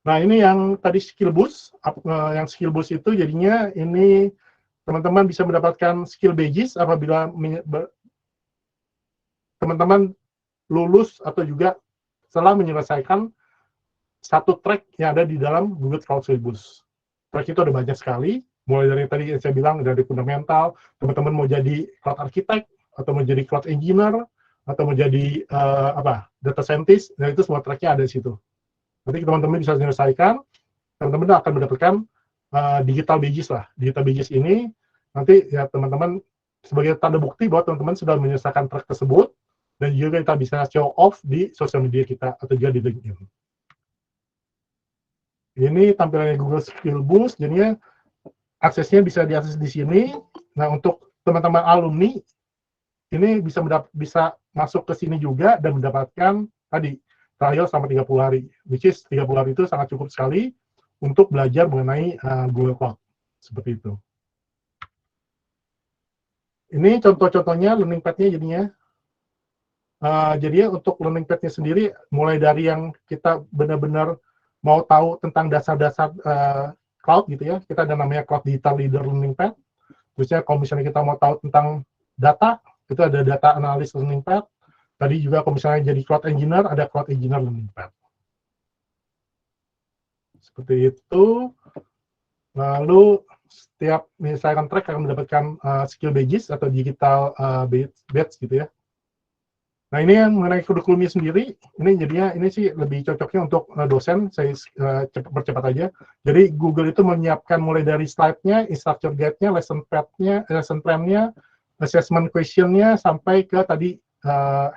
Nah, ini yang tadi skill boost, yang skill boost itu jadinya ini teman-teman bisa mendapatkan skill badges apabila teman-teman lulus atau juga setelah menyelesaikan satu track yang ada di dalam Google Cloud Skill Boost. Track itu ada banyak sekali, mulai dari tadi yang saya bilang dari fundamental, teman-teman mau jadi cloud architect atau mau jadi cloud engineer atau mau jadi data scientist, nah itu semua tracknya ada di situ. Nanti teman-teman bisa menyelesaikan, teman-teman akan mendapatkan digital badges lah. Digital badges ini nanti ya teman-teman sebagai tanda bukti bahwa teman-teman sudah menyelesaikan track tersebut, dan juga kita bisa show off di sosial media kita atau juga di LinkedIn. Ini tampilannya Google Skill Boost, jadinya aksesnya bisa diakses di sini. Nah, untuk teman-teman alumni ini bisa masuk ke sini juga dan mendapatkan tadi trial selama 30 hari, which is 30 hari itu sangat cukup sekali untuk belajar mengenai Google Cloud. Seperti itu. Ini contoh-contohnya learning pad-nya jadinya. Jadi untuk learning pad-nya sendiri, mulai dari yang kita benar-benar mau tahu tentang dasar-dasar cloud gitu ya, kita ada namanya Cloud Digital Leader Learning Pad. Terusnya kalau misalnya kita mau tahu tentang data, itu ada Data Analyst Learning Pad. Tadi juga kalau misalnya jadi Cloud Engineer, ada Cloud Engineer Learning Pad. Seperti itu. Lalu setiap misalkan track akan mendapatkan skill badges atau digital badge gitu ya. Nah ini yang mengenai kurikulumnya sendiri, ini jadinya ini sih lebih cocoknya untuk dosen, saya percepat aja. Jadi Google itu menyiapkan mulai dari slide-nya, instructor guide-nya, lesson plan-nya, assessment question-nya, sampai ke tadi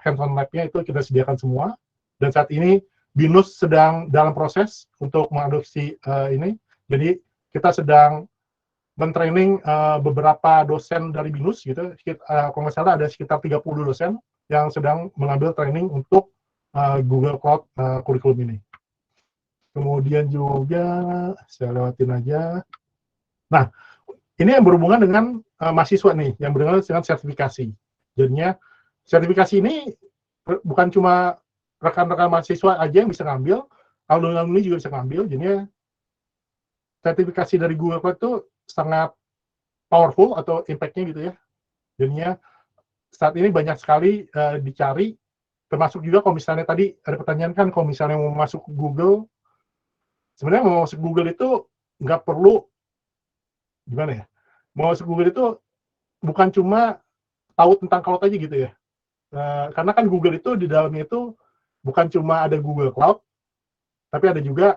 hands-on lab-nya itu kita sediakan semua. Dan saat ini BINUS sedang dalam proses untuk mengadopsi ini. Jadi kita sedang men-training beberapa dosen dari BINUS gitu. Kalau nggak salah ada sekitar 30 dosen yang sedang mengambil training untuk Google Cloud kurikulum ini. Kemudian juga, saya lewatin aja. Nah, ini yang berhubungan dengan mahasiswa nih, yang berhubungan dengan sertifikasi. Jadinya, sertifikasi ini bukan cuma rekan-rekan mahasiswa aja yang bisa ngambil, alumni juga bisa ngambil. Jadinya, sertifikasi dari Google Cloud itu sangat powerful atau impact-nya gitu ya. Jadinya, saat ini banyak sekali dicari, termasuk juga kalau misalnya tadi ada pertanyaan kan, kalau misalnya mau masuk Google, sebenarnya mau masuk Google itu nggak perlu, gimana ya, mau masuk Google itu bukan cuma tahu tentang cloud aja gitu ya, karena kan Google itu di dalamnya itu bukan cuma ada Google Cloud, tapi ada juga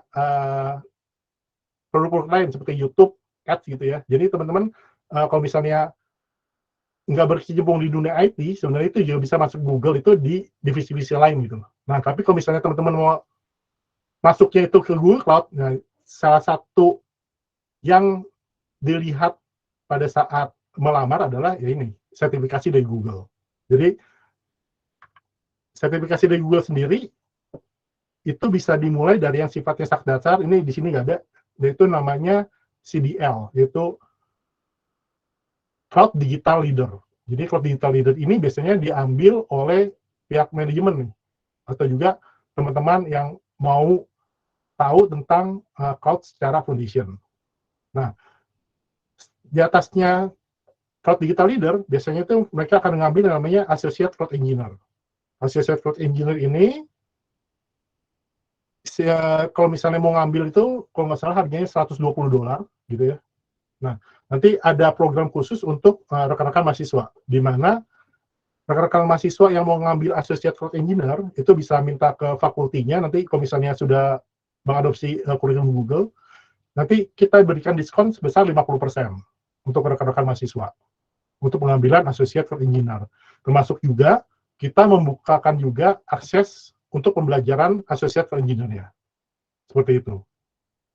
produk-produk lain seperti YouTube, Ads gitu ya. Jadi teman-teman kalau misalnya nggak berkecimpung di dunia IT, sebenarnya itu juga bisa masuk Google itu di divisi-divisi lain gitu. Nah, tapi kalau misalnya teman-teman mau masuknya itu ke Google Cloud, nah, salah satu yang dilihat pada saat melamar adalah ya ini, sertifikasi dari Google. Jadi, sertifikasi dari Google sendiri itu bisa dimulai dari yang sifatnya sak dasar, ini di sini nggak ada, yaitu namanya CDL, yaitu Cloud Digital Leader. Jadi Cloud Digital Leader ini biasanya diambil oleh pihak manajemen nih, atau juga teman-teman yang mau tahu tentang cloud secara foundation. Nah, di atasnya Cloud Digital Leader biasanya itu mereka akan mengambil namanya Associate Cloud Engineer. Associate Cloud Engineer ini kalau misalnya mau ngambil itu, kalau nggak salah harganya $120 gitu ya. Nah, nanti ada program khusus untuk rekan-rekan mahasiswa, di mana rekan-rekan mahasiswa yang mau ngambil Associate Cloud Engineer itu bisa minta ke fakultinya, nanti kalau misalnya sudah mengadopsi kurikulum Google, nanti kita berikan diskon sebesar 50% untuk rekan-rekan mahasiswa untuk pengambilan Associate Cloud Engineer. Termasuk juga kita membukakan juga akses untuk pembelajaran Associate Cloud Engineer-nya. Seperti itu.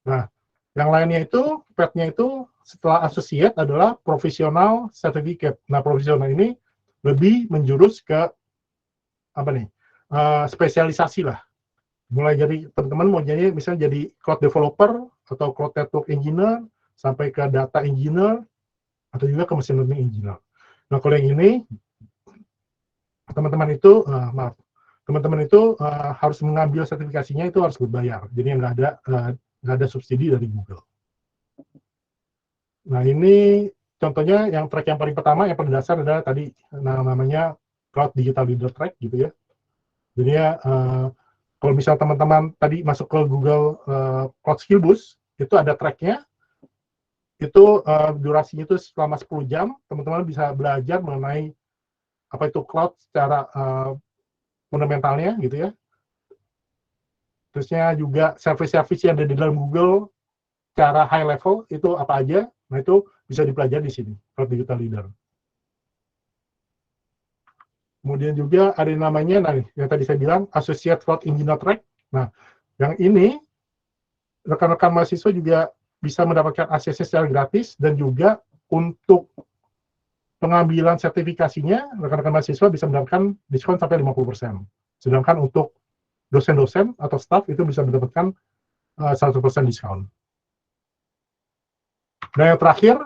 Nah, yang lainnya itu, PET-nya itu setelah associate adalah professional certificate. Nah, profesional ini lebih menjurus ke apa nih? Spesialisasi lah. Mulai dari teman-teman mau jadi misalnya jadi cloud developer atau cloud network engineer sampai ke data engineer atau juga ke machine learning engineer. Nah, kalau yang ini teman-teman itu harus mengambil sertifikasinya itu harus berbayar. Jadi nggak ada subsidi dari Google. Nah, ini contohnya yang track yang paling pertama, yang paling dasar adalah tadi namanya Cloud Digital Leader Track gitu ya. Jadi ya, kalau misal teman-teman tadi masuk ke Google Cloud Skill Boost, itu ada tracknya, itu durasinya itu selama 10 jam, teman-teman bisa belajar mengenai apa itu cloud secara fundamentalnya gitu ya. Terusnya juga service-service yang ada di dalam Google secara high level itu apa aja. Nah, itu bisa dipelajari di sini, Cloud Digital Leader. Kemudian juga ada yang namanya, nah, yang tadi saya bilang, Associate Cloud Engineer Track. Nah, yang ini, rekan-rekan mahasiswa juga bisa mendapatkan aksesnya secara gratis, dan juga untuk pengambilan sertifikasinya, rekan-rekan mahasiswa bisa mendapatkan diskon sampai 50%. Sedangkan untuk dosen-dosen atau staff itu bisa mendapatkan 100% diskon. Dan yang terakhir,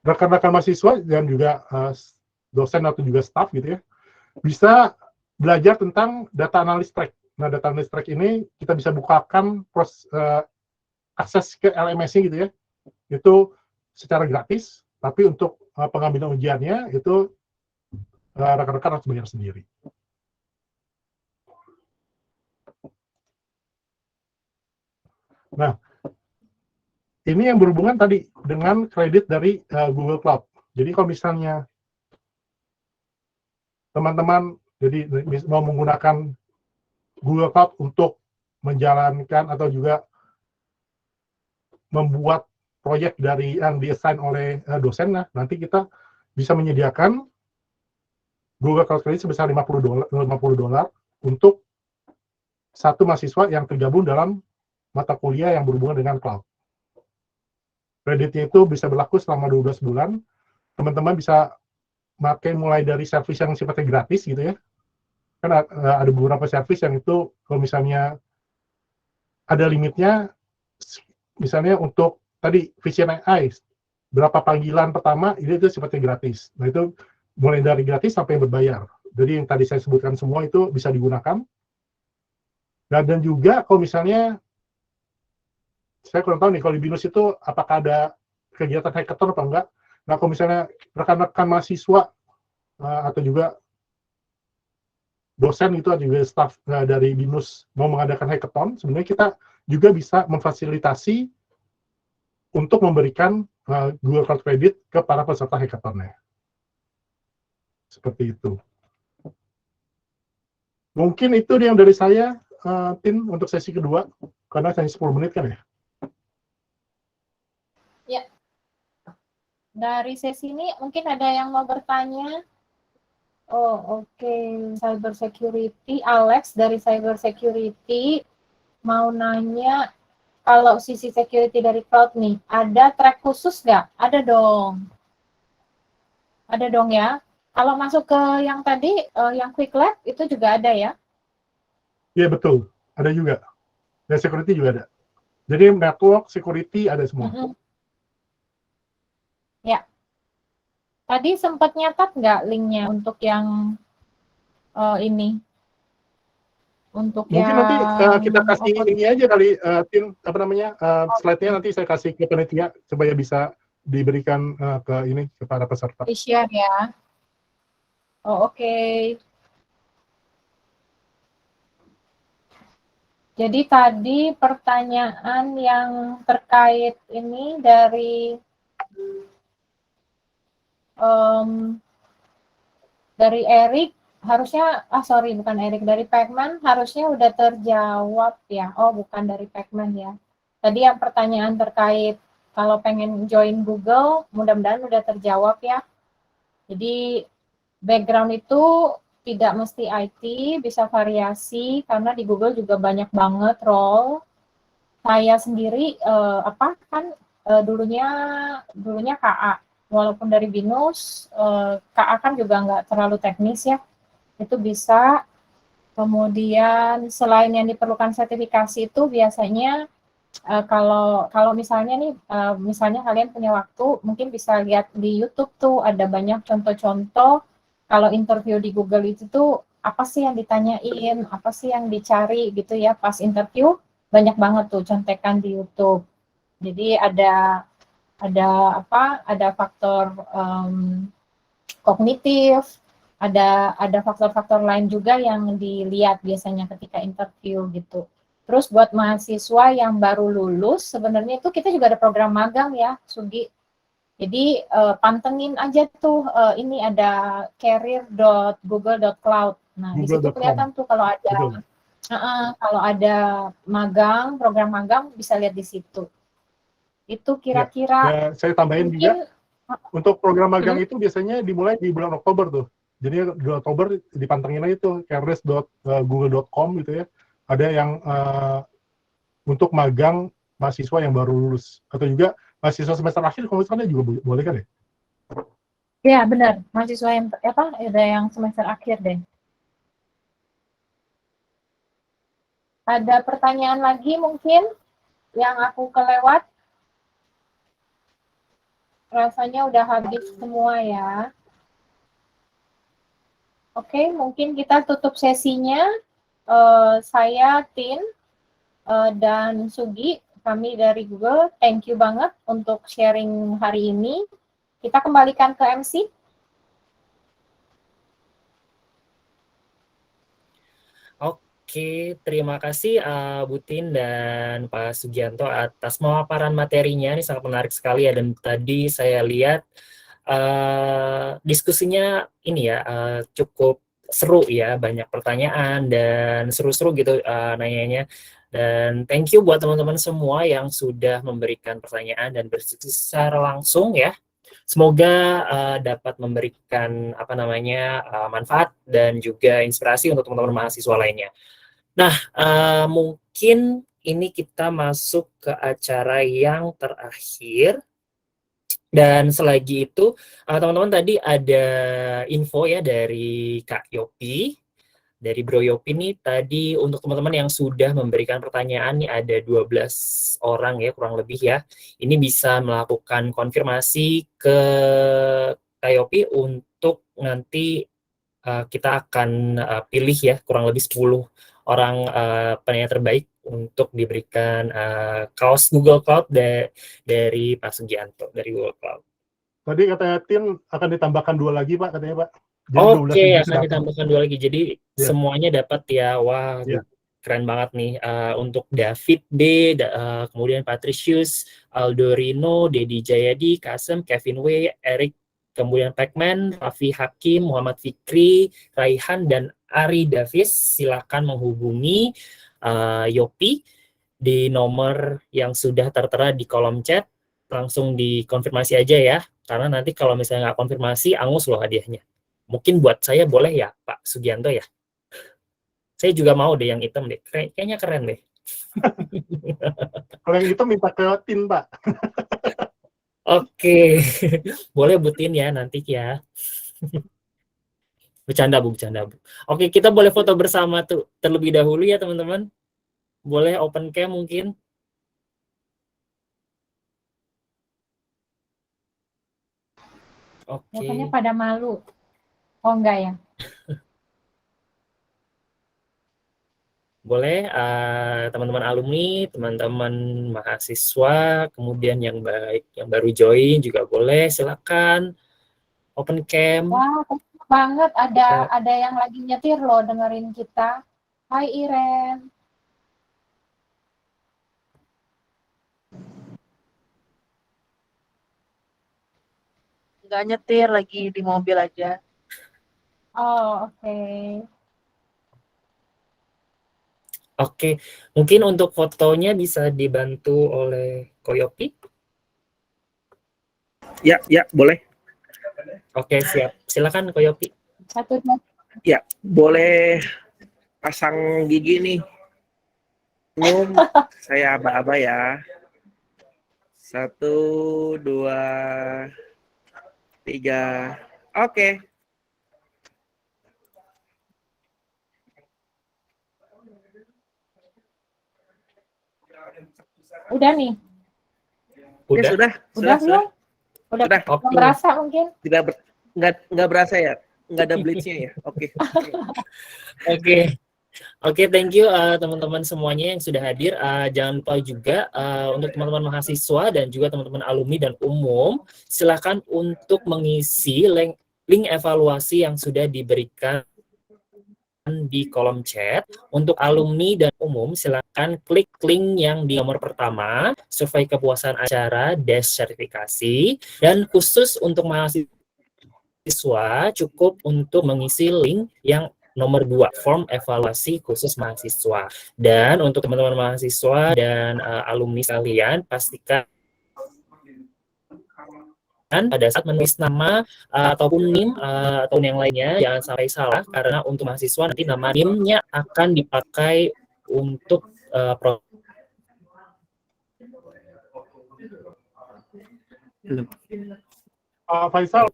rekan-rekan mahasiswa dan juga dosen atau juga staff gitu ya, bisa belajar tentang data analysis track. Nah, data analysis track ini kita bisa bukakan akses ke LMS-nya gitu ya, itu secara gratis, tapi untuk pengambilan ujiannya itu rekan-rekan harus bayar sendiri. Nah, ini yang berhubungan tadi dengan kredit dari Google Cloud. Jadi kalau misalnya teman-teman jadi mau menggunakan Google Cloud untuk menjalankan atau juga membuat proyek dari yang diassign oleh dosen, nah nanti kita bisa menyediakan Google Cloud Credit sebesar $50 untuk satu mahasiswa yang tergabung dalam mata kuliah yang berhubungan dengan cloud. Kreditnya itu bisa berlaku selama 12 bulan. Teman-teman bisa pakai mulai dari service yang sifatnya gratis gitu ya. Kan ada beberapa service yang itu kalau misalnya ada limitnya, misalnya untuk tadi Vision AI, berapa panggilan pertama itu sifatnya gratis. Nah itu mulai dari gratis sampai berbayar. Jadi yang tadi saya sebutkan semua itu bisa digunakan. Dan juga kalau misalnya saya kurang tahu nih kalau di BINUS itu apakah ada kegiatan hackathon apa enggak. Nah kalau misalnya rekan-rekan mahasiswa atau juga dosen itu atau juga staff dari BINUS mau mengadakan hackathon, sebenarnya kita juga bisa memfasilitasi untuk memberikan Google Cloud Credit ke para peserta hackathon-nya. Seperti itu. Mungkin itu yang dari saya, Tin, untuk sesi kedua, karena hanya 10 menit kan ya? Ya. Dari sesi ini mungkin ada yang mau bertanya. Oh, oke. Cyber security, Alex dari cyber security mau nanya, kalau sisi security dari cloud nih, ada track khusus nggak? Ada dong. Ada dong ya. Kalau masuk ke yang tadi, yang Quick Lab, itu juga ada ya? Iya, betul. Ada juga. Dan security juga ada. Jadi network, security ada semua. Ya. Tadi sempat nyatat nggak linknya untuk yang ini? Untuk Mungkin yang... nanti kita kasih ini aja kali, Tim, apa namanya, slide-nya nanti saya kasih ke panitia supaya bisa diberikan ke ini, ke para peserta. Share ya. Oh, oke. Jadi tadi pertanyaan yang terkait ini dari Erik, harusnya, bukan Erik, dari Pacman harusnya udah terjawab ya. Oh, bukan dari Pacman ya. Tadi yang pertanyaan terkait kalau pengen join Google, mudah-mudahan udah terjawab ya. Jadi background itu tidak mesti IT, bisa variasi karena di Google juga banyak banget role. Saya sendiri dulunya KA, walaupun dari BINUS, KA kan juga nggak terlalu teknis ya, itu bisa. Kemudian selain yang diperlukan sertifikasi itu biasanya kalau misalnya nih, misalnya kalian punya waktu, mungkin bisa lihat di YouTube tuh ada banyak contoh-contoh. Kalau interview di Google itu tuh apa sih yang ditanyain, apa sih yang dicari gitu ya pas interview, banyak banget tuh contekan di YouTube. Jadi ada faktor kognitif, ada faktor-faktor lain juga yang dilihat biasanya ketika interview gitu. Terus buat mahasiswa yang baru lulus, sebenarnya itu kita juga ada program magang ya, Sugi. Jadi pantengin aja tuh, ini ada career.google.cloud. Nah, di situ kelihatan tuh kalau ada magang, program magang bisa lihat di situ. Itu kira-kira. Ya, saya tambahin mungkin, juga untuk program magang itu biasanya dimulai di bulan Oktober tuh. Jadi di Oktober dipantengin aja tuh careers.google.com gitu ya. Ada yang untuk magang mahasiswa yang baru lulus atau juga mahasiswa semester akhir kalau misalnya juga boleh kan ya? Iya benar, mahasiswa yang ada yang semester akhir deh. Ada pertanyaan lagi mungkin yang aku kelewat? Rasanya udah habis semua ya. Oke, mungkin kita tutup sesinya. Saya, Tin, dan Sugi, kami dari Google, thank you banget untuk sharing hari ini. Kita kembalikan ke MC. Oke, terima kasih Bu Tin dan Pak Sugianto atas pemaparan materinya. Ini sangat menarik sekali ya, dan tadi saya lihat diskusinya ini ya cukup seru ya, banyak pertanyaan dan seru-seru gitu nanyanya. Dan thank you buat teman-teman semua yang sudah memberikan pertanyaan dan berdiskusi secara langsung ya. Semoga dapat memberikan apa namanya manfaat dan juga inspirasi untuk teman-teman mahasiswa lainnya. Nah, mungkin ini kita masuk ke acara yang terakhir. Dan selagi itu, teman-teman tadi ada info ya dari Kak Yopi, dari Bro Yopi nih tadi untuk teman-teman yang sudah memberikan pertanyaan nih ada 12 orang ya kurang lebih ya. Ini bisa melakukan konfirmasi ke Kak Yopi untuk nanti kita akan pilih ya kurang lebih 10 orang penanya terbaik untuk diberikan kaos Google Cloud dari Pak Sugianto dari Google Cloud. Tadi katanya tim akan ditambahkan 2 lagi Pak, katanya Pak. Jadi Oke, 12.000 akan dapat. ditambahkan 2 lagi. Jadi Ya. semuanya dapat ya. Wah, Ya. keren banget nih. Untuk David D, kemudian Patricius, Aldo Rino, Dedi Jayadi, Kasem, Kevin W, Eric, kemudian Pacman, Raffi Hakim, Muhammad Fikri, Raihan, dan Ari Davis. Silakan menghubungi Yopi di nomor yang sudah tertera di kolom chat. Langsung dikonfirmasi aja ya. Karena nanti kalau misalnya nggak konfirmasi, angus loh hadiahnya. Mungkin buat saya boleh ya, Pak Sugianto ya? Saya juga mau deh yang hitam deh. Kayaknya keren deh. Kalau yang itu minta ke Tin, Pak. Oke. Boleh butin ya nanti ya. Bercanda, Bu, bercanda, Bu. Oke, kita boleh foto bersama tuh terlebih dahulu ya, teman-teman. Boleh open cam mungkin. Oke. Mukanya pada malu. Oh, enggak ya? Boleh teman-teman alumni, teman-teman mahasiswa, kemudian yang baik yang baru join juga boleh, silakan open cam. Wah, banget ada yang lagi nyetir loh dengerin kita. Hai Iren. Nggak nyetir, lagi di mobil aja. Oh, oke. Oke, mungkin untuk fotonya bisa dibantu oleh Koyopi. Ya, boleh. Oke, siap. Silakan Koyopi. Satu, dua. Ya, boleh pasang gigi nih. Saya aba-aba ya. 1, 2, 3. Oke. Udah nih. Udah. Ya, sudah. Belum? Udah. Oke. Berasa mungkin? Nggak berasa ya? Nggak ada bleach-nya ya? Oke. Oke, thank you teman-teman semuanya yang sudah hadir. Jangan lupa juga untuk teman-teman mahasiswa dan juga teman-teman alumni dan umum, silakan untuk mengisi link evaluasi yang sudah diberikan di kolom chat. Untuk alumni dan umum, silakan klik link yang di nomor pertama, survei kepuasan acara sertifikasi, dan khusus untuk mahasiswa cukup untuk mengisi link yang nomor 2, form evaluasi khusus mahasiswa. Dan untuk teman-teman mahasiswa dan alumni sekalian, pastikan pada saat menulis nama ataupun NIM ataupun yang lainnya jangan sampai salah, karena untuk mahasiswa nanti nama NIM-nya akan dipakai untuk Pak Faisal,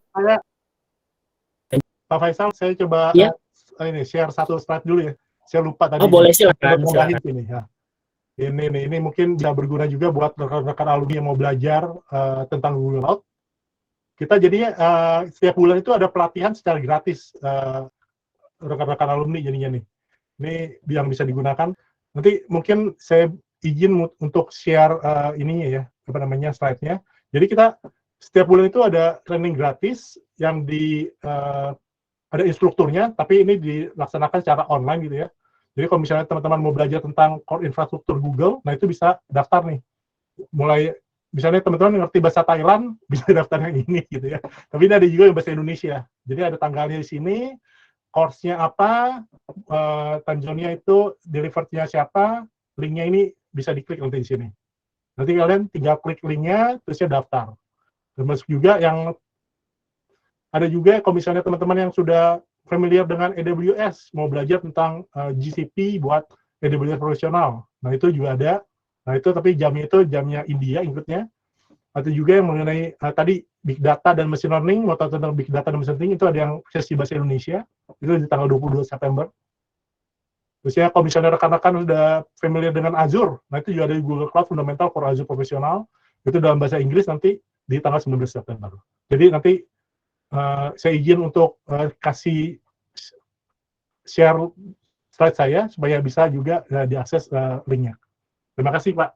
saya coba Ya. ini share satu slide dulu ya. Saya lupa tadi. Oh, boleh, silakan. Ini ya. Ini mungkin bisa berguna juga buat rekan-rekan alumni yang mau belajar tentang Google Cloud. Kita jadinya setiap bulan itu ada pelatihan secara gratis rekan-rekan alumni jadinya nih. Ini yang bisa digunakan. Nanti mungkin saya izin untuk share ininya ya, apa namanya, slide-nya. Jadi kita setiap bulan itu ada training gratis yang ada instrukturnya, tapi ini dilaksanakan secara online gitu ya. Jadi kalau misalnya teman-teman mau belajar tentang core infrastruktur Google, nah itu bisa daftar nih. Mulai misalnya teman-teman ngerti bahasa Thailand, bisa daftar yang ini gitu ya. Tapi ini ada juga yang bahasa Indonesia. Jadi ada tanggalnya di sini, course-nya apa, time zone-nya itu, delivered-nya siapa, link-nya ini bisa diklik nanti di sini. Nanti kalian tinggal klik link-nya, terusnya daftar. Termasuk juga yang ada juga kalau misalnya teman-teman yang sudah familiar dengan AWS, mau belajar tentang GCP buat AWS profesional. Nah, itu juga ada. Nah, itu tapi jamnya itu jamnya India inputnya. Atau juga yang mengenai tadi Big Data dan Machine Learning, mau tahu tentang Big Data dan Machine Learning, itu ada yang sesi bahasa Indonesia, itu di tanggal 22 September. Terus ya, kalau misalnya rekan-rekan sudah familiar dengan Azure, nah itu juga ada di Google Cloud Fundamental for Azure Professional, itu dalam bahasa Inggris nanti di tanggal 19 September. Jadi nanti saya izin untuk kasih share slide saya supaya bisa juga diakses linknya. Terima kasih, Pak.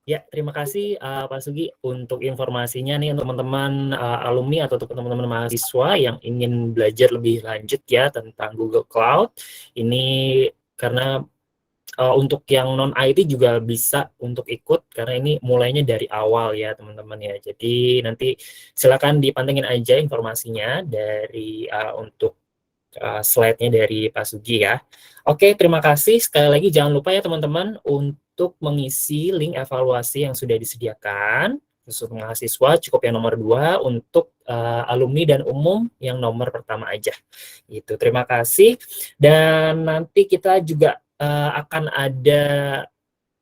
Ya, terima kasih Pak Sugi untuk informasinya nih untuk teman-teman alumni atau untuk teman-teman mahasiswa yang ingin belajar lebih lanjut ya tentang Google Cloud. Ini karena untuk yang non IT juga bisa untuk ikut karena ini mulainya dari awal ya teman-teman ya. Jadi nanti silakan dipantengin aja informasinya dari untuk slide-nya dari Pak Sugi ya. Oke, terima kasih. Sekali lagi jangan lupa ya teman-teman untuk mengisi link evaluasi yang sudah disediakan. Khusus mahasiswa cukup yang nomor 2, untuk alumni dan umum yang nomor pertama aja. Gitu. Terima kasih. Dan nanti kita juga akan ada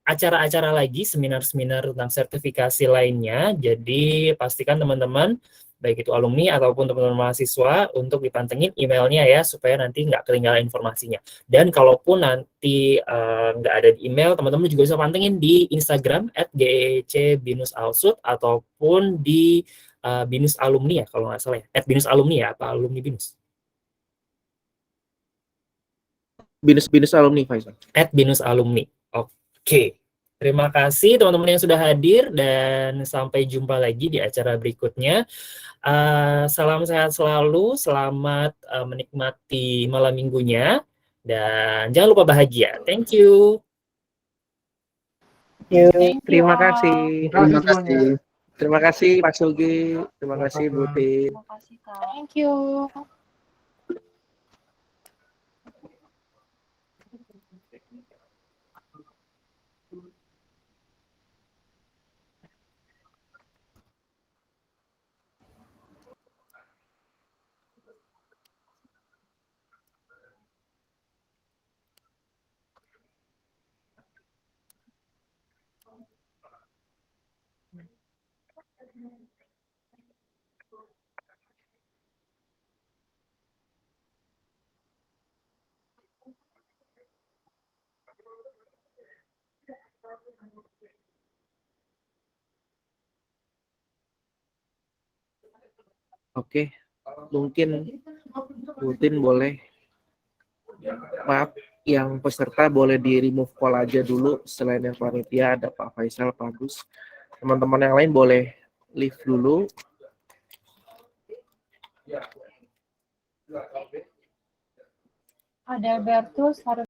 acara-acara lagi, seminar-seminar tentang sertifikasi lainnya. Jadi pastikan teman-teman, baik itu alumni ataupun teman-teman mahasiswa, untuk dipantengin emailnya ya, supaya nanti nggak ketinggalan informasinya. Dan kalaupun nanti nggak ada di email, teman-teman juga bisa pantengin di Instagram @gec_binus_alsut ataupun di Binus Alumni ya, kalau nggak salah ya. @Binus Alumni ya, apa alumni Binus? Binus Alumni, Faisal. @Binus Alumni. Oke. Terima kasih teman-teman yang sudah hadir dan sampai jumpa lagi di acara berikutnya. Salam sehat selalu, selamat menikmati malam minggunya, dan jangan lupa bahagia. Thank you. Terima kasih. Terima kasih. Terima kasih Pak Sugi. Terima kasih Bu Tin. Terima kasih, Kak. Thank you. Oke, mungkin Bu Tin boleh, maaf, yang peserta boleh di remove call aja dulu. Selain yang panitia ada Pak Faisal, Pak Agus. Teman-teman yang lain boleh leave dulu. Ada Bertus harus